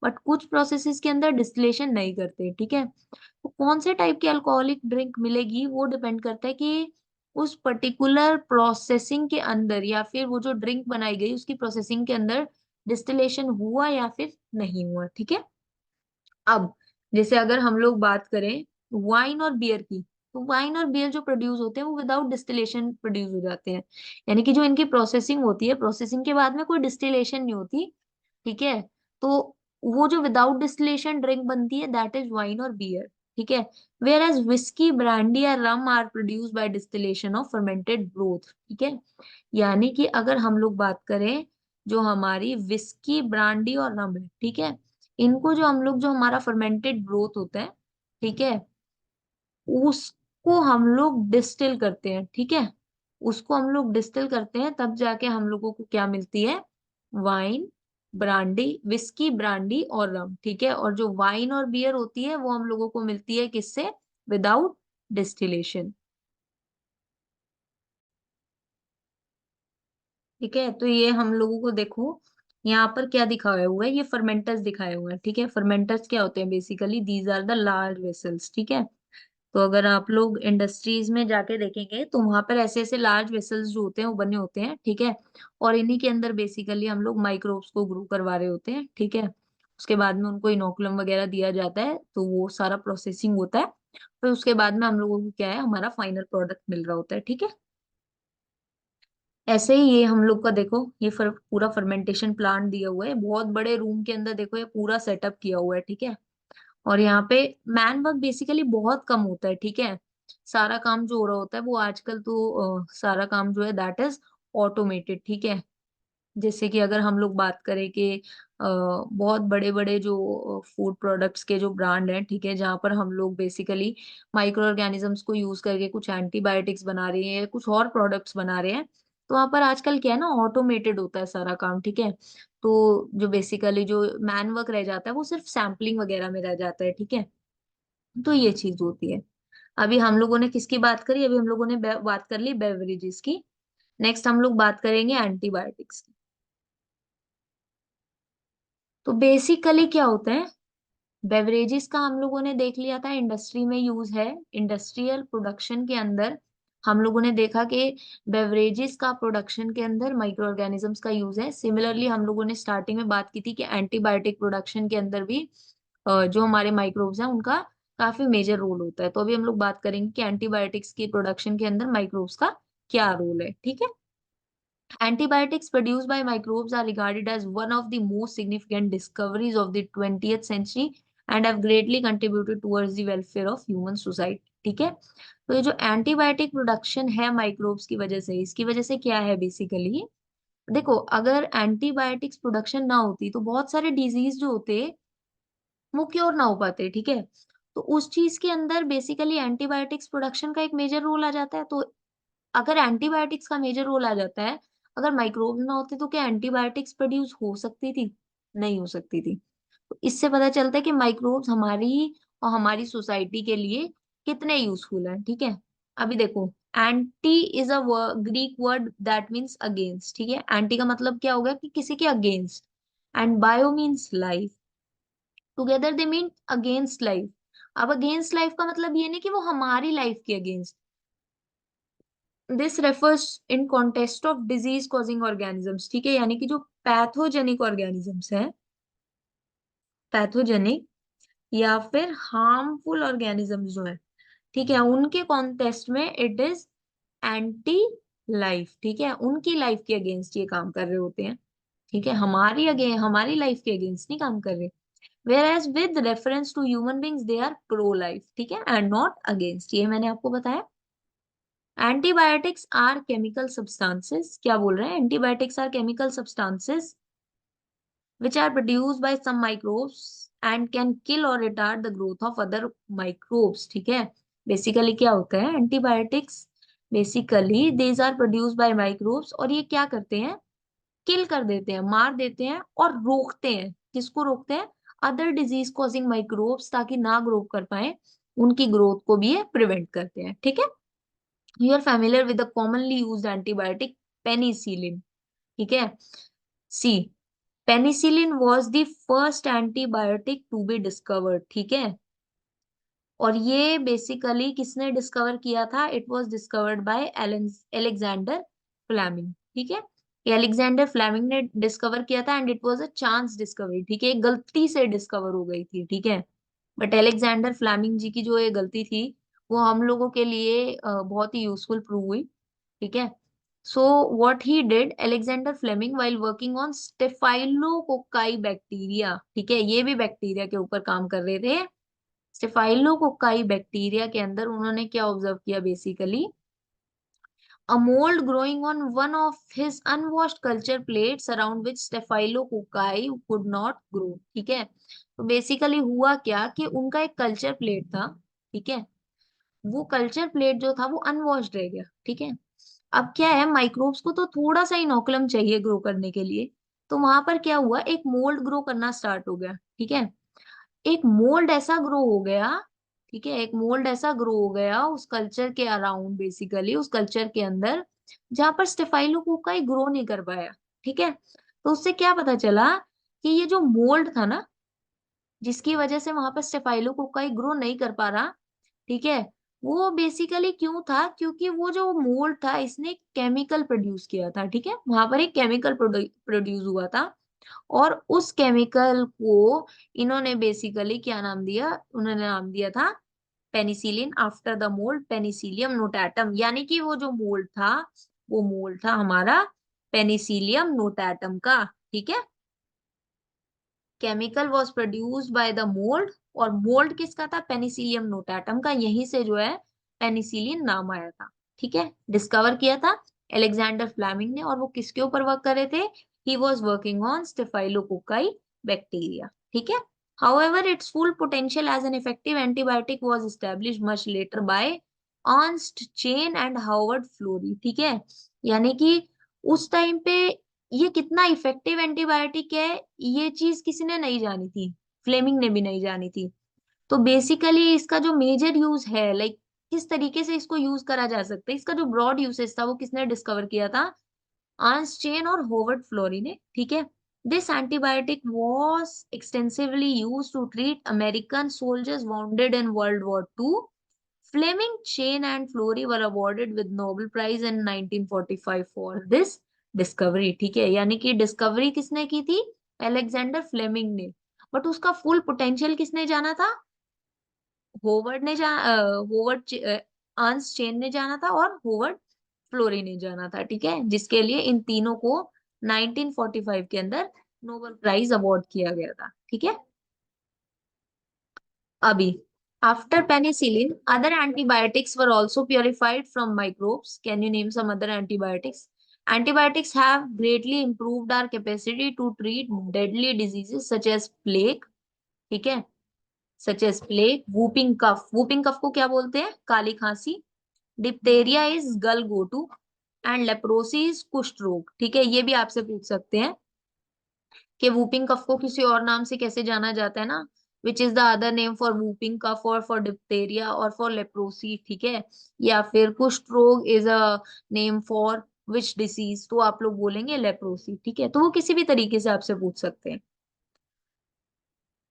बट कुछ प्रोसेसेस के अंदर डिस्टिलेशन नहीं करते, ठीक है। तो कौन से टाइप की अल्कोहलिक ड्रिंक मिलेगी वो डिपेंड करता है कि उस पर्टिकुलर प्रोसेसिंग के अंदर या फिर वो जो ड्रिंक बनाई गई उसकी प्रोसेसिंग के अंदर डिस्टिलेशन हुआ या फिर नहीं हुआ, ठीक है। अब जैसे अगर हम लोग बात करें वाइन और बियर की, तो वाइन और बियर जो प्रोड्यूस होते हैं वो विदाउट डिस्टिलेशन प्रोड्यूस हो जाते हैं, यानी कि जो इनकी प्रोसेसिंग होती है, प्रोसेसिंग के बाद में कोई डिस्टिलेशन नहीं होती, ठीक है। तो वो जो विदाउट डिस्टिलेशन ड्रिंक बनती है दैट इज वाइन और बियर, ठीक है। वेयर एज विस्की ब्रांडी और rum are produce by distillation of fermented broth, ठीक है। यानी कि अगर हम लोग बात करें जो हमारी विस्की ब्रांडी और रम है, ठीक है, इनको जो हम लोग जो हमारा फर्मेंटेड ब्रोथ होता है, ठीक है, उसको हम लोग डिस्टिल करते हैं, ठीक है। उसको हम लोग डिस्टिल करते हैं तब जाके हम लोगों को क्या मिलती है, वाइन, ब्रांडी, विस्की ब्रांडी और रम, ठीक है। और जो वाइन और बियर होती है वो हम लोगों को मिलती है किससे, विदाउट डिस्टिलेशन, ठीक है। तो ये हम लोगों को देखो यहाँ पर क्या दिखाया हुआ है, ये फर्मेंटर्स दिखाए हुए हैं, ठीक है। फर्मेंटर्स क्या होते हैं, basically these are the large vessels, ठीक है। तो अगर आप लोग इंडस्ट्रीज में जाके देखेंगे तो वहां पर ऐसे ऐसे लार्ज वेसल्स जो होते हैं वो बने होते हैं, ठीक है। और इन्हीं के अंदर बेसिकली हम लोग माइक्रोब्स को ग्रो करवा रहे होते हैं, ठीक है। उसके बाद में उनको इनोकुलम वगैरह दिया जाता है तो वो सारा प्रोसेसिंग होता है, फिर उसके बाद में हम लोगों को क्या है, हमारा फाइनल प्रोडक्ट मिल रहा होता है, ठीक है। ऐसे ही ये हम लोग का देखो, ये पूरा फर्मेंटेशन प्लांट दिया हुआ है, बहुत बड़े रूम के अंदर देखो ये पूरा सेटअप किया हुआ है, ठीक है। और यहाँ पे मैन वर्क बेसिकली बहुत कम होता है, ठीक है। सारा काम जो हो रहा होता है वो आजकल तो सारा काम जो है दैट इज ऑटोमेटेड, ठीक है। जैसे कि अगर हम लोग बात करें कि बहुत बड़े बड़े जो फूड प्रोडक्ट्स के जो ब्रांड हैं, ठीक है, जहाँ पर हम लोग बेसिकली माइक्रो ऑर्गेनिजम्स को यूज करके कुछ एंटीबायोटिक्स बना रहे हैं, कुछ और प्रोडक्ट्स बना रहे हैं, तो वहाँ पर आजकल क्या है ना, ऑटोमेटेड होता है सारा काम, ठीक है। तो जो बेसिकली जो मैन वर्क रह जाता है वो सिर्फ सैम्पलिंग वगैरह में रह जाता है, ठीक है। तो ये चीज होती है। अभी हम लोगों ने किसकी बात करी, अभी हम लोगों ने बात कर ली बेवरेजेस की। नेक्स्ट हम लोग बात करेंगे एंटीबायोटिक्स की। तो बेसिकली क्या होता है, बेवरेजेस का हम लोगों ने देख लिया था इंडस्ट्री में यूज है, इंडस्ट्रियल प्रोडक्शन के अंदर हम लोगों ने देखा कि बेवरेजेस का प्रोडक्शन के अंदर माइक्रो ऑर्गेनिजम्स का यूज है। सिमिलरली हम लोगों ने स्टार्टिंग में बात की थी कि एंटीबायोटिक प्रोडक्शन के अंदर भी जो हमारे माइक्रोब्स हैं उनका काफी मेजर रोल होता है। तो अभी हम लोग बात करेंगे कि एंटीबायोटिक्स की प्रोडक्शन के अंदर माइक्रोब्स का क्या रोल है, ठीक है। Antibiotics produced by microbes are regarded as one of the most significant discoveries of the 20th century and have greatly contributed towards the welfare of human society, ठीक है। तो ये जो एंटीबायोटिक प्रोडक्शन है माइक्रोब्स की वजह से, इसकी वजह से क्या है बेसिकली, देखो अगर एंटीबायोटिक्स प्रोडक्शन ना होती तो बहुत सारे डिजीज जो होते वो क्योर ना हो पाते, ठीक है। तो उस चीज के अंदर बेसिकली एंटीबायोटिक्स प्रोडक्शन का एक मेजर रोल आ जाता है। तो अगर एंटीबायोटिक्स का मेजर रोल आ जाता है, अगर माइक्रोब ना होते तो क्या एंटीबायोटिक्स प्रोड्यूस हो सकती थी, नहीं हो सकती थी। तो इससे पता चलता है कि माइक्रोब्स हमारी और हमारी सोसाइटी के लिए कितने यूजफुल हैं, ठीक है। अभी देखो, anti is a Greek word that means against, ठीक है। एंटी का मतलब क्या होगा कि किसी के against, and bio means life, together they mean against life. अब अगेंस्ट लाइफ का मतलब ये नहीं कि वो हमारी लाइफ के against, this refers in contest of disease causing organisms, ठीक है। यानी कि जो पैथोजेनिक ऑर्गेनिजम्स है, पैथोजेनिक या फिर हार्मफुल ऑर्गेनिजम्स जो है, ठीक है, उनके कॉन्टेस्ट में इट इज एंटी लाइफ, ठीक है। उनकी लाइफ के अगेंस्ट ये काम कर रहे होते हैं, ठीक है। हमारी लाइफ के अगेंस्ट नहीं काम कर रहे। Whereas with reference to human beings they are pro life, ठीक है, एंड नॉट अगेंस्ट, ये मैंने आपको बताया। एंटीबायोटिक्स आर केमिकल सब्सटेंसेस, क्या बोल रहे हैं, antibiotics are chemical substances which are produced by some microbes and can kill or retard the growth of other microbes, ठीक है। बेसिकली क्या होता है antibiotics, basically these are produced by microbes, और ये क्या करते हैं, किल कर देते हैं, मार देते हैं और रोकते हैं, किसको रोकते हैं, अदर डिजीज कॉजिंग माइक्रोब्स, ताकि ना ग्रो कर पाए, उनकी ग्रोथ को भी ये प्रिवेंट करते हैं, ठीक है। You are familiar with the commonly used antibiotic penicillin, ठीक है। See, penicillin was the first antibiotic to be discovered, ठीक है। और ये बेसिकली किसने डिस्कवर किया था, it was discovered by Alexander Fleming, ठीक है। ये एलेक्जेंडर फ्लेमिंग ने डिस्कवर किया था, and it was a chance discovery, ठीक है, एक गलती से डिस्कवर हो गई थी, ठीक है। बट एलेक्जेंडर फ्लेमिंग जी की जो ये गलती थी, वो हम लोगों के लिए बहुत ही यूजफुल प्रूव हुई, ठीक है। So what he did Alexander Fleming while working on staphylococci bacteria, ठीक है, ये भी बैक्टीरिया के ऊपर काम कर रहे थे। स्टेफाइलोकोकाई बैक्टीरिया के अंदर उन्होंने क्या ऑब्जर्व किया, basically a mold growing on one of his unwashed culture plates around which staphylococci could not grow, ठीक है। तो बेसिकली हुआ क्या कि उनका एक कल्चर प्लेट था, ठीक है, वो कल्चर प्लेट जो था वो अनवॉश्ड रह गया, ठीक है। अब क्या है, माइक्रोब्स को तो थोड़ा सा इनोकुलम चाहिए ग्रो करने के लिए, तो वहां पर क्या हुआ, एक मोल्ड ग्रो करना स्टार्ट हो गया, ठीक है। एक मोल्ड ऐसा ग्रो हो गया, ठीक है, एक मोल्ड ऐसा ग्रो हो गया उस कल्चर के अराउंड, बेसिकली उस कल्चर के अंदर, जहां पर स्टेफाइलोकोकाई ग्रो नहीं कर पाया, ठीक है। तो उससे क्या पता चला कि ये जो मोल्ड था ना, जिसकी वजह से वहां पर स्टेफाइलोकोकाई ग्रो नहीं कर पा रहा, ठीक है, वो बेसिकली क्यों था, क्योंकि वो जो मोल्ड था इसने केमिकल प्रोड्यूस किया था, ठीक है, वहां पर एक केमिकल प्रोड्यूस हुआ था, और उस केमिकल को इन्होंने बेसिकली क्या नाम दिया, उन्होंने नाम दिया था penicillin, after the mould Penicillium notatum, यानी कि वो जो मोल्ड था, वो मोल्ड था हमारा पेनिसिलियम नोटाटम का, ठीक है। Chemical was produced by the mould, और मोल्ड किसका था, पेनिसिलियम नोटाटम का, यहीं से जो है पेनिसिलिन नाम आया था, ठीक है। डिस्कवर किया था एलेक्जेंडर फ्लेमिंग ने, और वो किसके ऊपर वर्क कर रहे थे, he was working on staphylococci bacteria, ठीक है। However, its full potential as an effective antibiotic was established much later by Ernst Chain and Howard Florey, ठीक है। यानी कि उस टाइम पे ये कितना इफेक्टिव एंटीबायोटिक है, ये चीज किसी ने नहीं जानी थी, फ्लेमिंग ने भी नहीं जानी थी। तो बेसिकली इसका जो मेजर यूज है, लाइक किस तरीके से इसको यूज करा जा सकता है, इसका जो ब्रॉड यूसेज था वो किसने डिस्कवर किया था, आंस चेन और होवर्ड फ्लोरी ने, ठीक है। This antibiotic was extensively use to treat American soldiers wounded in World War II. Fleming, Chain and Florey were awarded with Nobel Prize in 1945 for this discovery, ठीक है, यानी कि discovery किसने की थी, अलेक्जेंडर फ्लेमिंग ने, बट उसका full potential किसने जाना था, होवर्ड ने होवर्ड आंस चेन ने जाना था, और होवर्ड फ्लोरी ने जाना था, ठीक है, जिसके लिए इन तीनों को 1945 के अंदर नोबेल प्राइज अवार्ड किया गया था, ठीक है। अभी after penicillin, other antibiotics were also purified from microbes. Can you name some other antibiotics? Antibiotics have greatly improved our capacity to treat deadly diseases such as plague, ठीक है, such as plague, whooping cough, whooping cough को क्या बोलते हैं, काली खांसी, diphtheria is गलगोटू, and leprosy is कुष्ठ रोग, ठीक है। ये भी आपसे पूछ सकते हैं कि वूपिंग कफ को किसी और नाम से कैसे जाना जाता है ना, which is the other name for whooping cough और फॉर डिप्थेरिया और फॉर लेप्रोसी, ठीक है, या फिर कुष्ठ रोग is a name for which disease, तो आप लोग बोलेंगे लेप्रोसी, ठीक है। तो वो किसी भी तरीके से आपसे पूछ सकते हैं।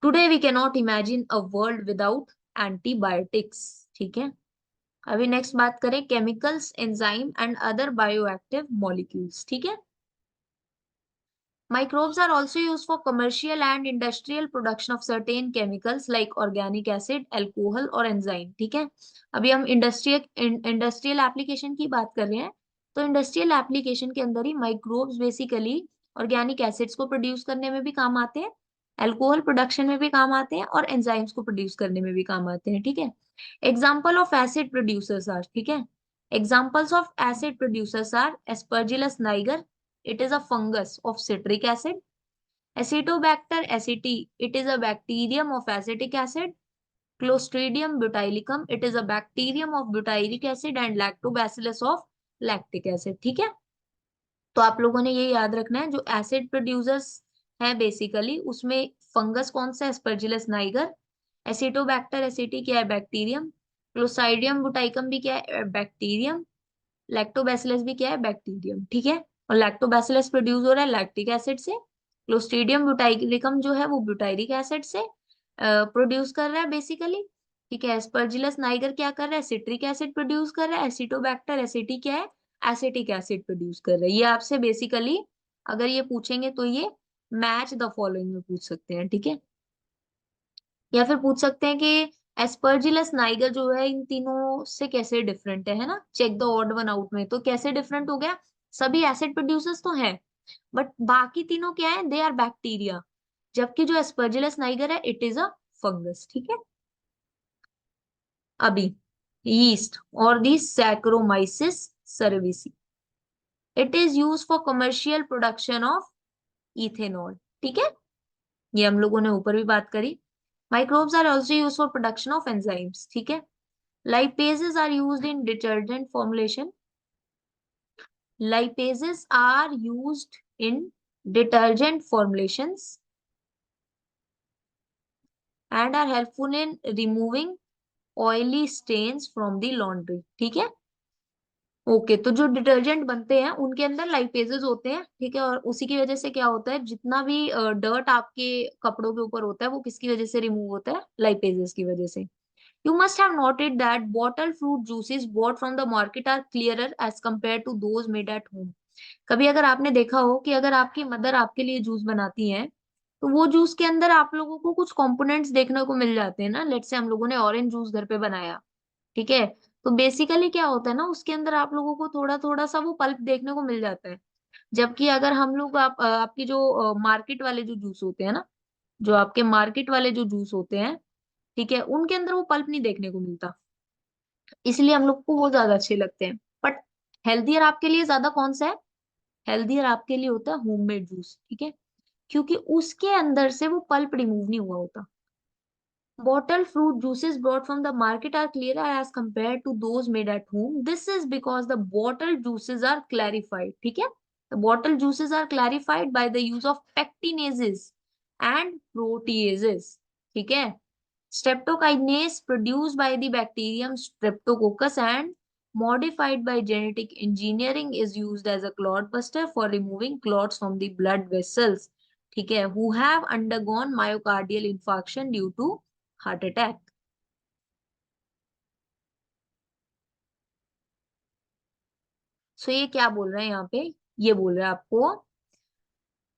Today we can not imagine a world without antibiotics, ठीक है। अभी नेक्स्ट बात करें chemicals, enzyme and other bioactive molecules, ठीक है। Microbes are also used for commercial and industrial production of certain chemicals like organic acid, alcohol और enzyme, ठीक है। अभी हम इंडस्ट्रियल एप्लीकेशन की बात कर रहे हैं, तो इंडस्ट्रियल एप्लीकेशन के अंदर ही माइक्रोब्स बेसिकली ऑर्गेनिक एसिड्स को प्रोड्यूस करने में भी काम आते हैं, अल्कोहल प्रोडक्शन में भी काम आते हैं और एंजाइम्स को प्रोड्यूस करने में भी काम आते हैं, ठीक है। Example of acid producers are, ठीक है, examples of acid producers are aspergillus niger, it is a fungus of citric acid. Acetobacter aceti, it is a bacterium of acetic acid. Clostridium butylicum, it is a bacterium of butylic acid. And lactobacillus of lactic acid, ठीक है। तो आप लोगों ने ये याद रखना है, जो एसिड प्रोड्यूसर्स है बेसिकली उसमें फंगस कौन सा है, एस्परजिलस नाइगर। एसिटोबैक्टर एसिटी क्या है, बैक्टीरियम। क्लोसाइडियम बुटाइकम भी क्या है, बैक्टीरियम। लैक्टोबैसिलस भी क्या है, बैक्टीरियम, ठीक है। और लैक्टोबैसिलस प्रोड्यूस हो रहा है लैक्टिक एसिड से। क्लोस्ट्रीडियम ब्यूटाइलिकम जो है वो ब्यूटाइरिक एसिड से प्रोड्यूस कर रहा है बेसिकली, ठीक है। एस्परजिलस नाइगर क्या कर रहा है, सिट्रिक एसिड प्रोड्यूस कर रहा है। एसिटोबैक्टर एसिटी क्या है, एसिटिक एसिड प्रोड्यूस कर रहा है। ये आपसे बेसिकली अगर ये पूछेंगे तो ये मैच द फॉलोइंग में पूछ सकते हैं, ठीक है। या फिर पूछ सकते हैं कि एस्परजिलस नाइगर जो है इन तीनों से कैसे डिफरेंट है ना, check the odd one out में, तो कैसे डिफरेंट हो गया। सभी एसिड प्रोड्यूसर्स तो हैं बट बाकी तीनों क्या है, दे आर बैक्टीरिया, जबकि जो एस्परजिलस नाइगर है इट इज अ फंगस, ठीक है। अभी यीस्ट और the saccharomyces cerevisiae, it is use for commercial production of ethanol, ठीक है। ये हम लोगों ने ऊपर भी बात करी। Microbes are also use for production of enzymes, ठीक है। Lipases are used in detergent formulation. Lipases are used in detergent formulations and are helpful in removing oily stains from the laundry. ठीक है। ओके, तो जो detergent बनते हैं उनके अंदर लाइपेजेस होते हैं, ठीक है। और उसी की वजह से क्या होता है, जितना भी डर्ट आपके कपड़ों के ऊपर होता है वो किसकी वजह से रिमूव होता है, लाइपेजेस की वजह से। You must have noted that bottled fruit juices bought from the market are clearer as compared to those made at home. कभी अगर आपने देखा हो कि अगर आपकी मदर आपके लिए जूस बनाती हैं तो वो जूस के अंदर आप लोगों को कुछ कंपोनेंट्स देखने को मिल जाते हैं ना। लेट्स से हम लोगों ने ऑरेंज जूस घर पे बनाया, ठीक है। तो बेसिकली क्या होता है ना, उसके अंदर आप लोगों को थोड़ा थोड़ा सा वो पल्प देखने को मिल जाता है। जबकि अगर हम लोग आपकी जो मार्केट वाले जो जूस होते हैं ना, जो आपके मार्केट वाले जो जूस होते हैं, ठीक है, उनके अंदर वो पल्प नहीं देखने को मिलता। इसलिए हम लोग को वो ज्यादा अच्छे लगते हैं। बट हेल्थियर आपके लिए ज्यादा कौन सा है, हेल्थियर आपके लिए होता है होममेड जूस, ठीक है, क्योंकि उसके अंदर से वो पल्प रिमूव नहीं हुआ होता। Bottled fruit juices brought from the market are clearer as compared to those made at home. This is because the bottled juices are clarified. ठीक है, the bottled juices are clarified by the use of pectinases and proteases. ठीक है, streptokinase produced by the bacterium Streptococcus and modified by genetic engineering is used as a clot buster for removing clots from the blood vessels. ठीक है, who have undergone myocardial infarction due to heart attack. So ये क्या बोल रहे हैं यहाँ पे, ये बोल रहे हैं आपको,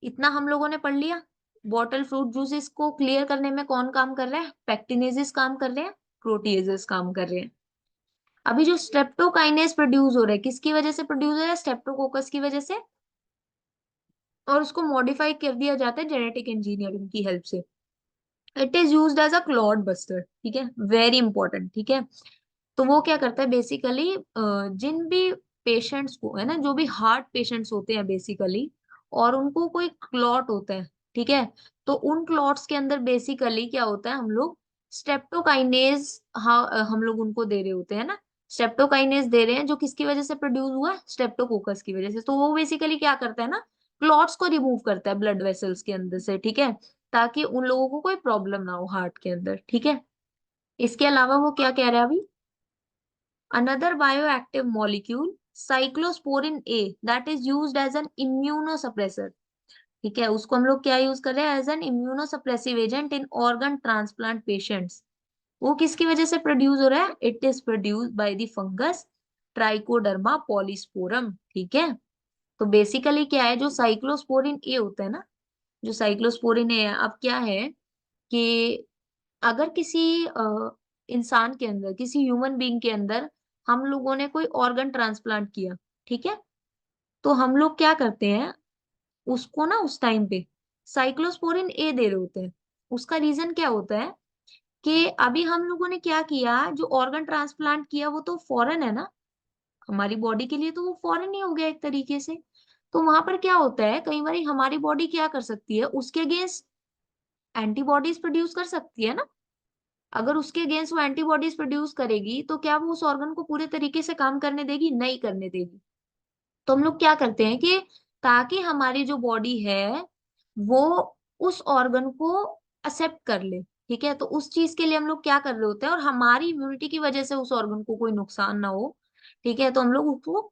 इतना हम लोगों ने पढ़ लिया। बॉटल फ्रूट जूसेस को क्लियर करने में कौन काम कर रहा है, पेक्टिनेजेस काम कर रहे हैं, प्रोटीएजेस काम कर रहे हैं। अभी जो स्ट्रेप्टोकाइनेस प्रोड्यूस हो रहा है किसकी वजह से प्रोड्यूस हो रहा है, स्ट्रेप्टोकोकस की वजह से। और उसको मॉडिफाई कर दिया जाता है जेनेटिक इंजीनियरिंग की हेल्प से। It is used as a clot buster, ठीक है, वेरी इंपॉर्टेंट, ठीक है। तो वो क्या करता है बेसिकली, जिन भी पेशेंट्स को है ना, जो भी हार्ट पेशेंट्स होते हैं बेसिकली, और उनको कोई क्लॉट होता है, ठीक है, तो उन क्लॉट्स के अंदर बेसिकली क्या होता है, हम लोग स्ट्रेप्टोकाइनेज, हम लोग उनको दे रहे होते हैं ना, स्ट्रेप्टोकाइनेज दे रहे हैं जो किसकी वजह से प्रोड्यूस हुआ है, स्ट्रेप्टोकोकस की वजह से। तो वो बेसिकली क्या करता है ना, क्लॉट्स को रिमूव करता है ब्लड वेसल्स के अंदर से, ठीक है, ताकि उन लोगों को कोई प्रॉब्लम ना हो हार्ट के अंदर, ठीक है। इसके अलावा वो क्या कह रहा है अभी, another bioactive molecule cyclosporin A that is used as an immunosuppressor, ठीक है, उसको हम लोग क्या यूज कर रहे हैं, as an immunosuppressive agent in organ transplant patients. वो किसकी वजह से प्रोड्यूस हो रहा है, it is produce by the fungus Trichoderma polysporum, ठीक है। तो बेसिकली क्या है, जो साइक्लोस्पोरिन ए होता है ना, जो साइक्लोस्पोरिन ए है, अब क्या है कि अगर किसी इंसान के अंदर, किसी ह्यूमन बीइंग के अंदर हम लोगों ने कोई ऑर्गन ट्रांसप्लांट किया, ठीक है, तो हम लोग क्या करते हैं उसको ना, उस टाइम पे साइक्लोस्पोरिन ए दे रहे होते हैं। उसका रीजन क्या होता है कि अभी हम लोगों ने क्या किया, जो ऑर्गन ट्रांसप्लांट किया वो तो फॉरेन है ना, हमारी बॉडी के लिए तो वो फॉरेन ही हो गया एक तरीके से। तो वहां पर क्या होता है, कई बार हमारी बॉडी क्या कर सकती है, उसके अगेंस्ट एंटीबॉडीज प्रोड्यूस कर सकती है ना। अगर उसके अगेंस्ट वो एंटीबॉडीज प्रोड्यूस करेगी तो क्या वो उस ऑर्गन को पूरे तरीके से काम करने देगी? नहीं करने देगी। तो हम लोग क्या करते हैं कि ताकि हमारी जो बॉडी है वो उस ऑर्गन को एक्सेप्ट कर ले, ठीक है, तो उस चीज के लिए हम लोग क्या कर रहे होते हैं, और हमारी इम्यूनिटी की वजह से उस ऑर्गन को कोई नुकसान ना हो, ठीक है, तो हम लोग उसको,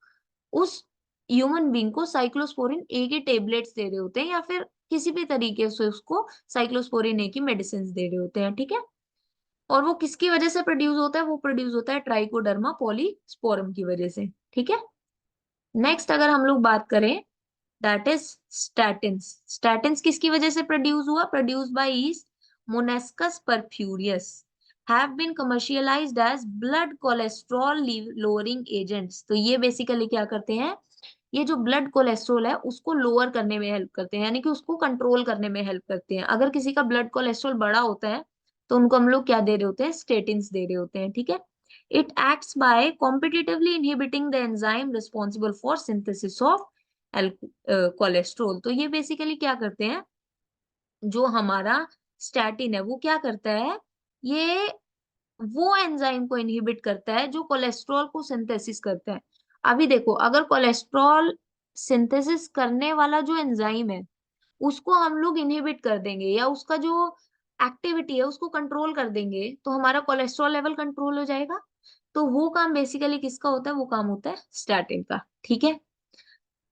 उस ह्यूमन बींग को साइक्लोस्पोरिन ए के टेबलेट्स दे रहे होते हैं, या फिर किसी भी तरीके से उसको साइक्लोस्पोरिन ए की मेडिसिन दे रहे होते हैं, ठीक है। और वो किसकी वजह से प्रोड्यूस होता है, वो प्रोड्यूस होता है ट्राइकोडर्मा पॉलीस्पोरम की वजह से, ठीक है। नेक्स्ट अगर हम लोग बात करें, दैट इज स्टैटिन्स। स्टैटिन्स किसकी वजह से प्रोड्यूस हुआ? Produce by yeast monascus purpureus, have been commercialized as blood cholesterol lowering agents. तो ये बेसिकली क्या करते हैं, ये जो ब्लड कोलेस्ट्रॉल है उसको लोअर करने में हेल्प करते हैं, यानी कि उसको कंट्रोल करने में हेल्प करते हैं। अगर किसी का ब्लड कोलेस्ट्रॉल बड़ा होता है तो उनको हम लोग क्या दे रहे होते हैं, स्टेटिन्स दे रहे होते हैं, ठीक है। It acts by competitively inhibiting the enzyme responsible for synthesis of cholesterol. तो ये बेसिकली क्या करते हैं, जो हमारा स्टैटिन है वो क्या करता है, ये वो एंजाइम को इनहिबिट करता है जो कोलेस्ट्रॉल को सिंथेसिस करता है। अभी देखो, अगर कोलेस्ट्रॉल सिंथेसिस करने वाला जो एंजाइम है उसको हम लोग इनहिबिट कर देंगे, या उसका जो एक्टिविटी है उसको कंट्रोल कर देंगे, तो हमारा कोलेस्ट्रॉल लेवल कंट्रोल हो जाएगा। तो वो काम बेसिकली किसका होता है, वो काम होता है स्टैटिन का, ठीक है।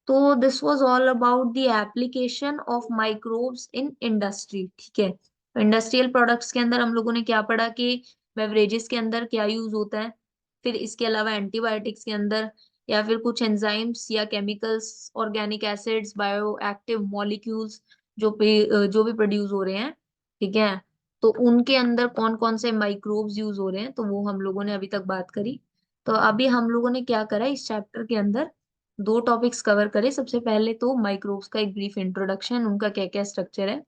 तो this was all about the application of microbes in industry, ठीक है। इंडस्ट्रियल प्रोडक्ट्स के अंदर हम लोगों ने क्या पढ़ा कि बेवरेजेस के अंदर क्या यूज होता है, फिर इसके अलावा एंटीबायोटिक्स के अंदर, या फिर कुछ एंजाइम्स या chemicals, organic acids, bio active molecules जो भी प्रोड्यूस हो रहे हैं, ठीक है, तो उनके अंदर कौन कौन से माइक्रोब्स यूज हो रहे हैं, तो वो हम लोगों ने अभी तक बात करी। तो अभी हम लोगों ने क्या करा, इस चैप्टर के अंदर दो टॉपिक्स कवर करे। सबसे पहले तो माइक्रोब्स का एक ब्रीफ इंट्रोडक्शन, उनका क्या क्या स्ट्रक्चर है,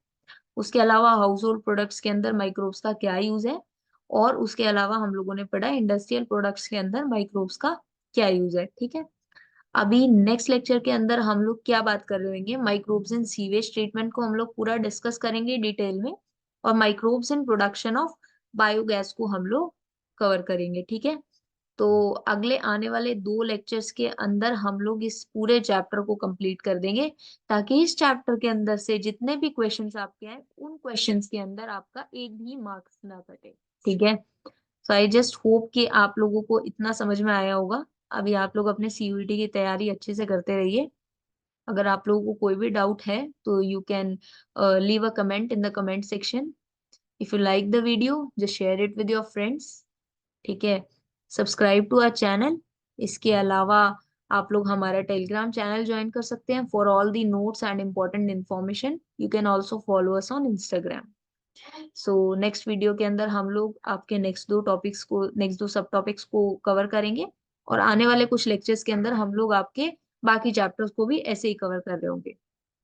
उसके अलावा हाउस होल्ड प्रोडक्ट्स के अंदर माइक्रोब्स का क्या यूज है, और उसके अलावा हम लोगों ने पढ़ा इंडस्ट्रियल प्रोडक्ट्स के अंदर माइक्रोब्स का क्या यूज है, ठीक है। अभी नेक्स्ट लेक्चर के अंदर हम लोग क्या बात कर रहे होंगे, माइक्रोब्स इन सीवेज ट्रीटमेंट को हम लोग पूरा डिस्कस करेंगे डिटेल में, और microbes in production of biogas को हम लोग कवर करेंगे, ठीक है। तो अगले आने वाले दो लेक्चर्स के अंदर हम लोग इस पूरे चैप्टर को कंप्लीट कर देंगे, ताकि इस चैप्टर के अंदर से जितने भी क्वेश्चंस आपके आए उन क्वेश्चंस के अंदर आपका एक भी मार्क्स ना कटे, ठीक है। सो आई जस्ट होप कि आप लोगों को इतना समझ में आया होगा। अभी आप लोग अपने सीयूईटी की तैयारी अच्छे से करते रहिए। अगर आप लोगों को कोई भी डाउट है तो you can leave a comment in the comment section. If you like the video just share it with your friends, ठीक है। Subscribe to our channel. इसके अलावा आप लोग हमारा टेलीग्राम चैनल ज्वाइन कर सकते हैं for all the notes and important information. You can also follow us on Instagram. So next video के अंदर हम लोग आपके नेक्स्ट दो सब टॉपिक्स को कवर करेंगे, और आने वाले कुछ लेक्चर्स के अंदर हम लोग आपके बाकी चैप्टर्स को भी ऐसे ही कवर कर रहे होंगे।